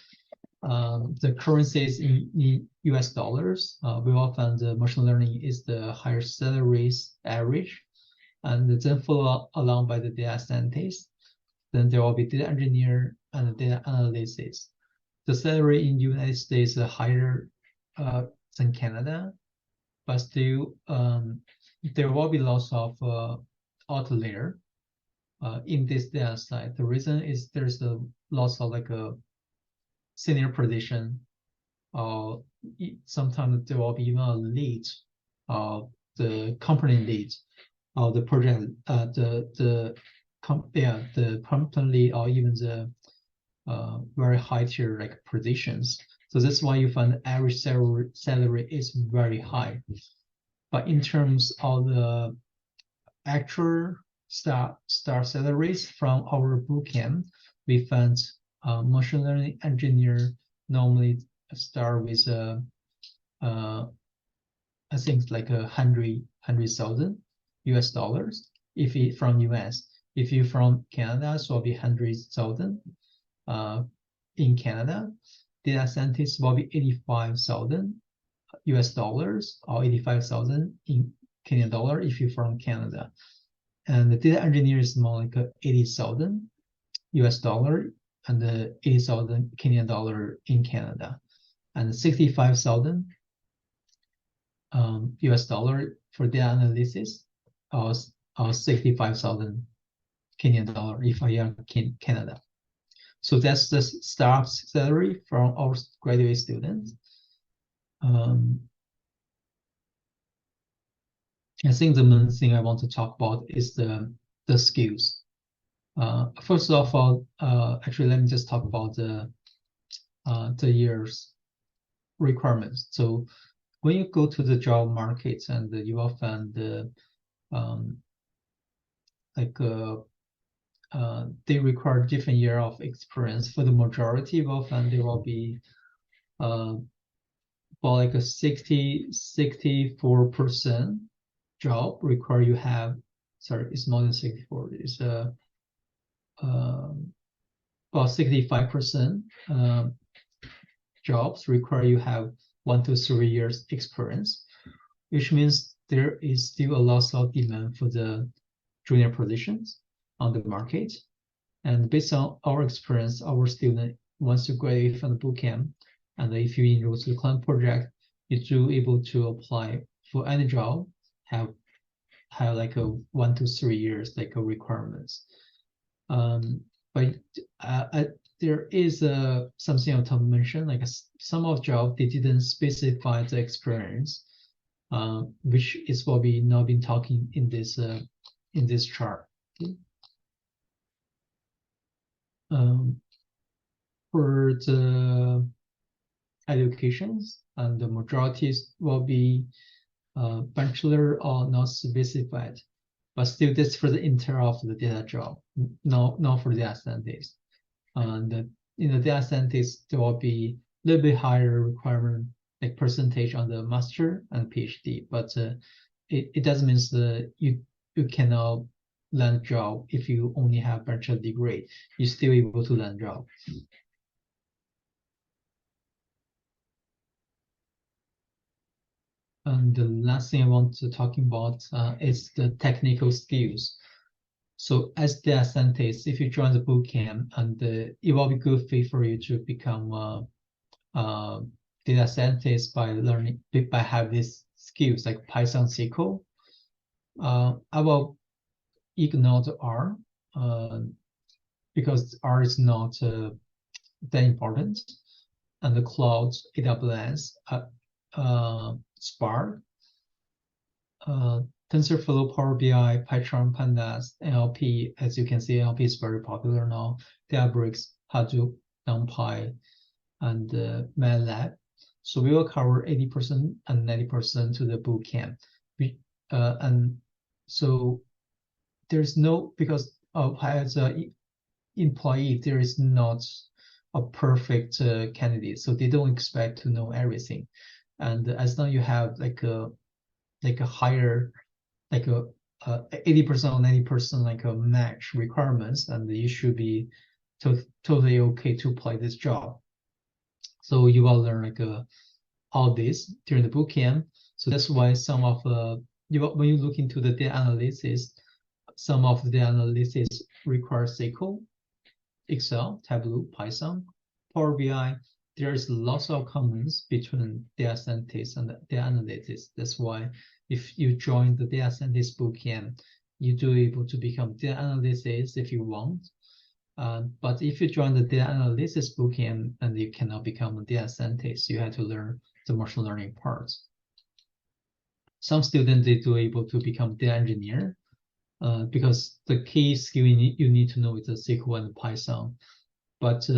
currency is in US dollars. We will find the machine learning is the higher salaries average, and then followed along by the data scientist. Then there will be data engineer and data analysis. The salary in United States is higher than Canada, but still there will be lots of outlier in this data side. The reason is there's a lots of like a senior position, or sometimes there will be even a lead, the company lead, or the project, the company lead, or even the very high tier like positions. So that's why you find the average salary is very high. But in terms of the actual start salaries from our bootcamp, we found machine learning engineer normally start with I think it's like 100,000 US dollars if it from US. If you from Canada, so it'll be 100,000 in Canada. Data scientist will be 85,000 US dollars or 85,000 in Canadian dollar if you're from Canada. And the data engineer is more like 80,000 US dollar and 80,000 Canadian dollar in Canada, and 65,000 US dollar for data analysis, or 65,000 Canadian dollar if I am in Canada. So that's the start salary from our graduate students. I think the main thing I want to talk about is the skills. First of all, actually, let me just talk about the year's requirements. So when you go to the job market, and you will find they require different year of experience. For the majority, you will find there will be about like a 64% job require you have, sorry, it's more than 64, it's about 65% jobs require you have 1 to 3 years experience, which means there is still a lot of demand for the junior positions on the market. And based on our experience, our student wants to graduate from the bootcamp, and if you enroll to the client project, you're able to apply for any job, have like a 1 to 3 years like a requirements. But there is something I want to mention, like some of job they didn't specify the experience, which is what we now been talking in this chart. Okay. For the educations, and the majorities will be bachelor or not specified, but still that's for the entire of the data job, not for the data scientist. And in the data scientist, there will be a little bit higher requirement, like percentage on the master and PhD, but it doesn't mean that you cannot land job if you only have bachelor degree. You're still able to land job. And the last thing I want to talk about is the technical skills. So as data scientist, if you join the bootcamp, and it will be good fit for you to become data scientist by having these skills like Python SQL. I will ignore the R because R is not that important, and the cloud, AWS, Spark, TensorFlow, Power BI, Python, Pandas, NLP. As you can see, NLP is very popular now. Databricks, Hadoop, NumPy, and MATLAB. So we will cover 80% and 90% to the bootcamp. And so there's no, because as an employee, there is not a perfect candidate. So they don't expect to know everything. And as long as you have like a higher, like a 80% or 90% like a match requirements, and you should be totally okay to apply this job. So you will learn like all this during the bootcamp. So that's why some of when you look into the data analysis, some of the analysis require SQL, Excel, Tableau, Python, Power BI. There is lots of commons between data scientists and data analytics. That's why if you join the data scientist bootcamp, you do able to become data analyst if you want. But if you join the data analysis bootcamp, and you cannot become a data scientist, you have to learn the machine learning parts. Some students, they do able to become data engineer because the key skill you need to know is the SQL and Python. But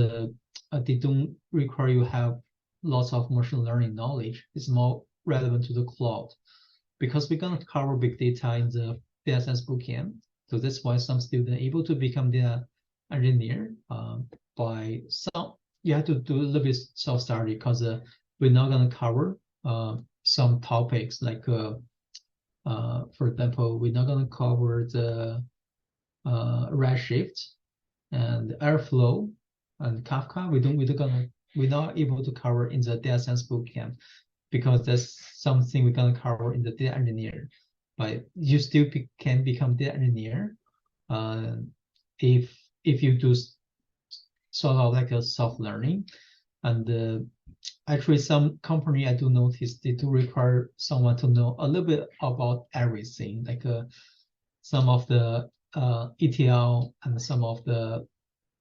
they don't require you have lots of machine learning knowledge. It's more relevant to the cloud, because we're going to cover big data in the data science bootcamp. So that's why some students are able to become data engineer by you have to do a little bit self-study because we're not going to cover some topics like, for example, we're not going to cover the Redshift and Airflow and Kafka. We're not able to cover in the data science bootcamp because that's something we're going to cover in the data engineer. But you still can become data engineer if you do sort of like a self-learning. And actually, some company I do notice they do require someone to know a little bit about everything, like some of the ETL and some of the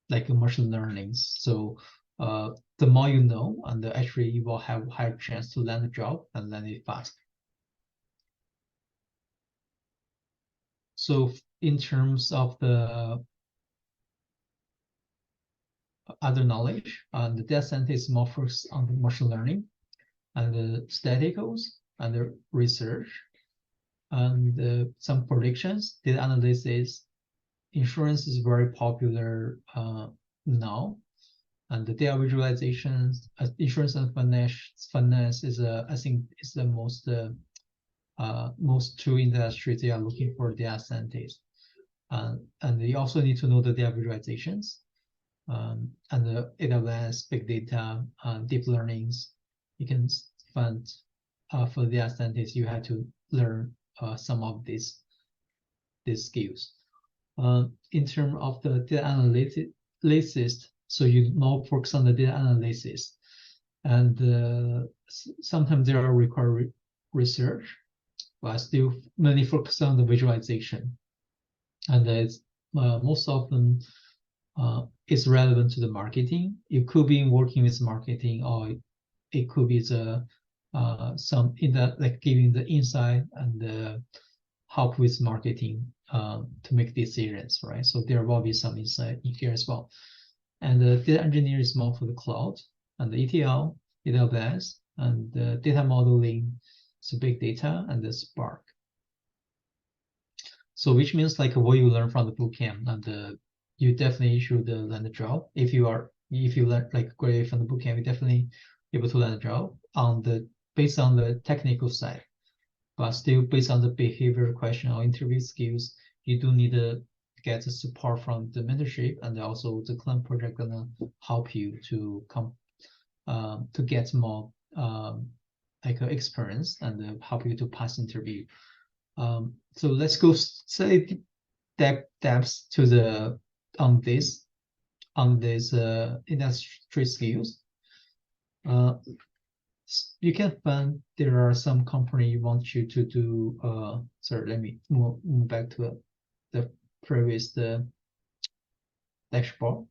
like machine learnings. So the more you know, and actually you will have a higher chance to land a job and land it fast. So in terms of the other knowledge, the data scientist is more focused on the machine learning and the staticals and the research and some predictions, data analysis. Insurance is very popular now, and the data visualizations, insurance and finance is I think is the most true industry. They are looking for data scientists, and you also need to know the data visualizations, and the AWS, big data, deep learnings. You can find for data scientists, you have to learn some of these skills. In terms of the data analysis, so you more focus on the data analysis, and sometimes there are required research, but still mainly focus on the visualization, and it's most often it's relevant to the marketing. It could be working with marketing, or it could be the some in that like giving the insight and help with marketing to make decisions, right? So there will be some insight in here as well. And the data engineer is more for the cloud and the ETL, AWS, and the data modeling, so big data and the Spark. So which means like what you learn from the bootcamp, and you definitely should land a job. If you learn like great from the bootcamp, you definitely able to land a job based on the technical side. But still based on the behavior question or interview skills, you do need to get support from the mentorship, and also the client project gonna help you to get more like experience and help you to pass interview. So let's go say depths to the on this industry skills. You can find there are some company want you to do. Sorry, let me move back to the previous dashboard.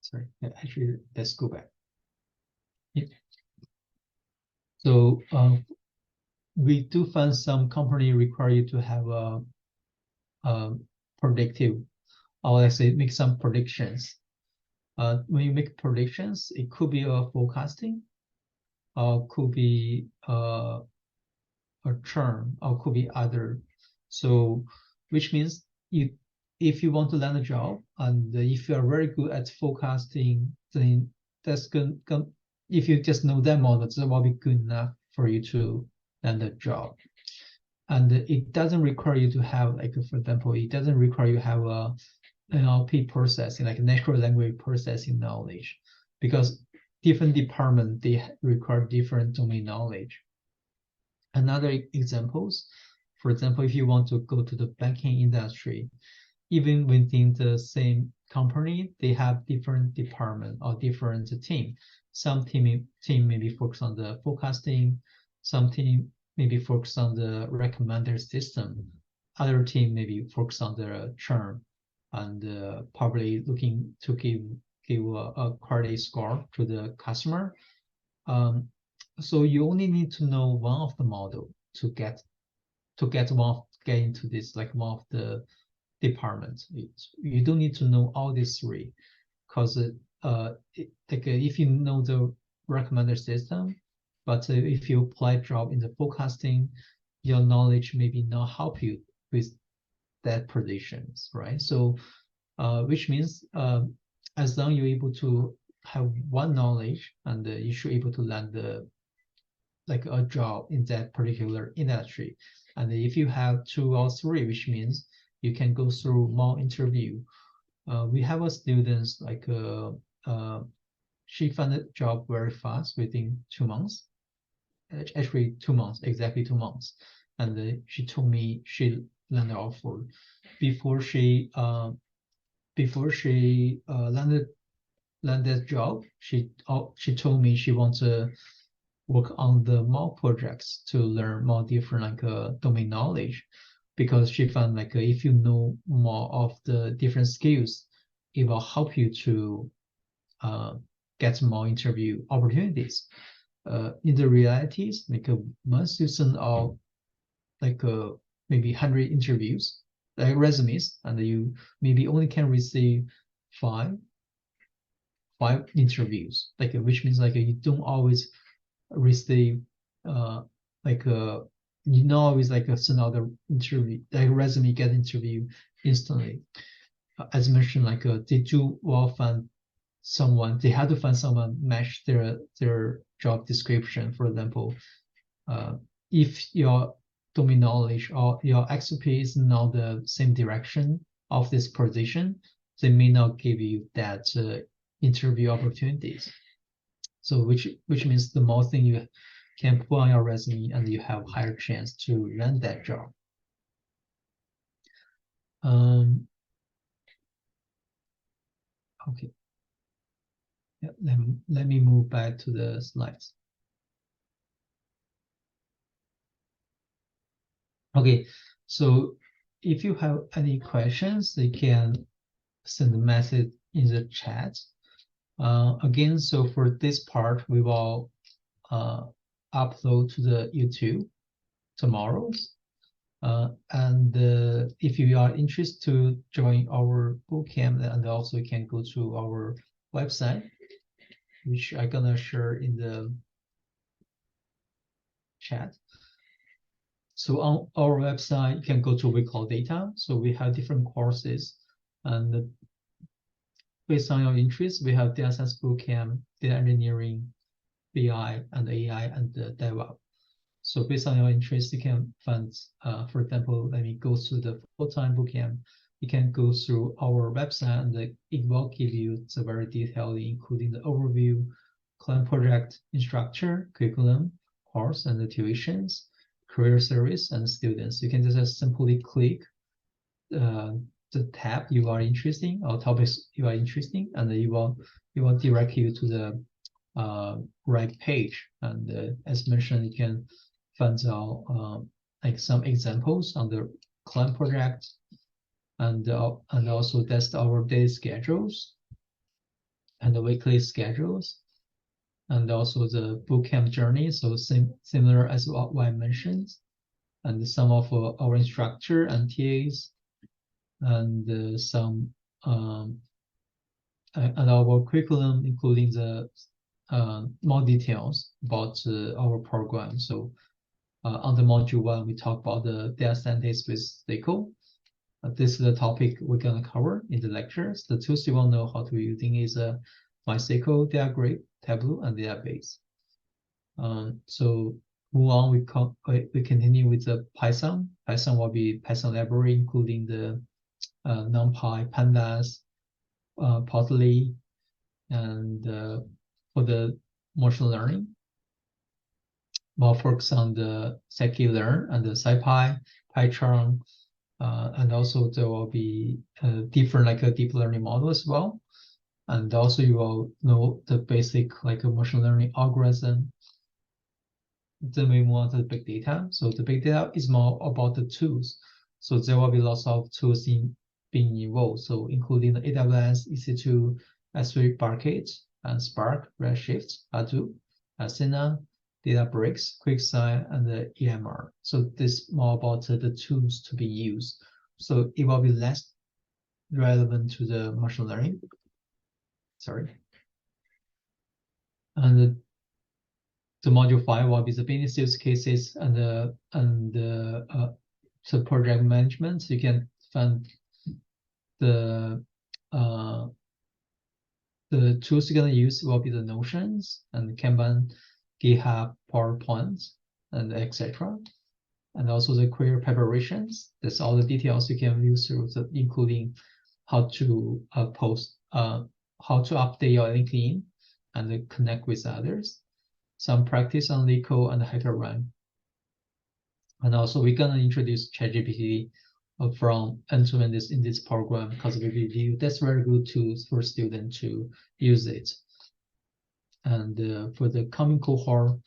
Sorry, actually, let's go back. Yeah. So we do find some company require you to have a predictive, or let's say make some predictions. When you make predictions, it could be a forecasting, or could be a churn, or could be other. So, which means if you want to land a job, and if you are very good at forecasting, then that's good. If you just know that model, that will be good enough for you to land a job. And it doesn't require you to have, like, for example, it doesn't require you have a NLP processing, like natural language processing knowledge, because different departments, they require different domain knowledge. Another examples, for example, if you want to go to the banking industry, even within the same company, they have different department or different team. Some team maybe focus on the forecasting, some team maybe focus on the recommender system, other team maybe focus on the churn, and probably looking to give a credit score to the customer. So you only need to know one of the model to get into this, like one of the departments. You don't need to know all these three, because if you know the recommender system, but if you apply job in the forecasting, your knowledge maybe not help you with that positions, right? So which means as long you're able to have one knowledge and you should able to land the like a job in that particular industry. And if you have 2 or 3, which means you can go through more interview. We have a student like she found a job very fast within 2 months. Actually 2 months, exactly 2 months. And she told me she landed offer before she landed that job. She told me she wants to work on the more projects to learn more different like domain knowledge, because she found like if you know more of the different skills, it will help you to get more interview opportunities. In the realities, like once you send out like maybe 100 interviews, like resumes, and you maybe only can receive five interviews, like which means like you don't always receive like you know always like send out the interview like resume get interview instantly. As mentioned, like they do well find someone, they had to find someone match their job description. For example, if your domain knowledge or your expertise is not the same direction of this position, they may not give you that interview opportunities. So which means the more thing you can put on your resume, and you have higher chance to land that job. Okay. Yeah, let me move back to the slides. Okay, so if you have any questions, you can send a message in the chat. Again, so for this part, we will upload to the YouTube tomorrow. And if you are interested to join our bootcamp, and also you can go to our website, which I'm gonna share in the chat. So on our website, you can go to WeCloudData. So we have different courses, and based on your interest, we have data science bootcamp, data engineering, BI, and AI, and DevOps. So based on your interest, you can find, for example, let me go through the full-time bootcamp. You can go through our website, and it will give you the very detailed, including the overview, client project, instructor, curriculum, course, and the tuitions, career service, and students. You can just simply click the tab you are interested in, or topics you are interested in, and it will direct you to the right page. And as mentioned, you can find out like some examples on the client project, and also test our daily schedules and the weekly schedules, and also the bootcamp journey. So similar as what I mentioned, and some of our instructor and TAs, and some and our curriculum, including the more details about our program. So on the module 1, we talk about the data scientist with SQL. This is the topic we're going to cover in the lectures. The tools you will know how to using is MySQL, DataGrid, Tableau, and database. So move on, we continue with the Python. Python will be Python library, including the NumPy, Pandas, Plotly, and for the machine learning, more focus on the scikit-learn and the SciPy, PyCharm, and also there will be different like a deep learning model as well. And also you will know the basic like a machine learning algorithm. Then we move on to the big data. So the big data is more about the tools. So there will be lots of tools being involved. So including the AWS, EC2, S3 Bucket, and Spark, Redshift, Hadoop, Asana, Databricks, QuickSight, and the EMR. So this is more about the tools to be used. So it will be less relevant to the machine learning. Sorry. And the module 5 will be the business use cases and the project management. So you can fund the tools you're gonna use will be the Notions and Kanban, GitHub, PowerPoint, and etc. And also the career preparations. That's all the details you can use through, including how to post, how to update your LinkedIn and connect with others. Some practice on LeetCode and HackerRank. And also we're gonna introduce ChatGPT from end-to-end in this program because we believe that's very good tool for students to use it. And for the coming cohort,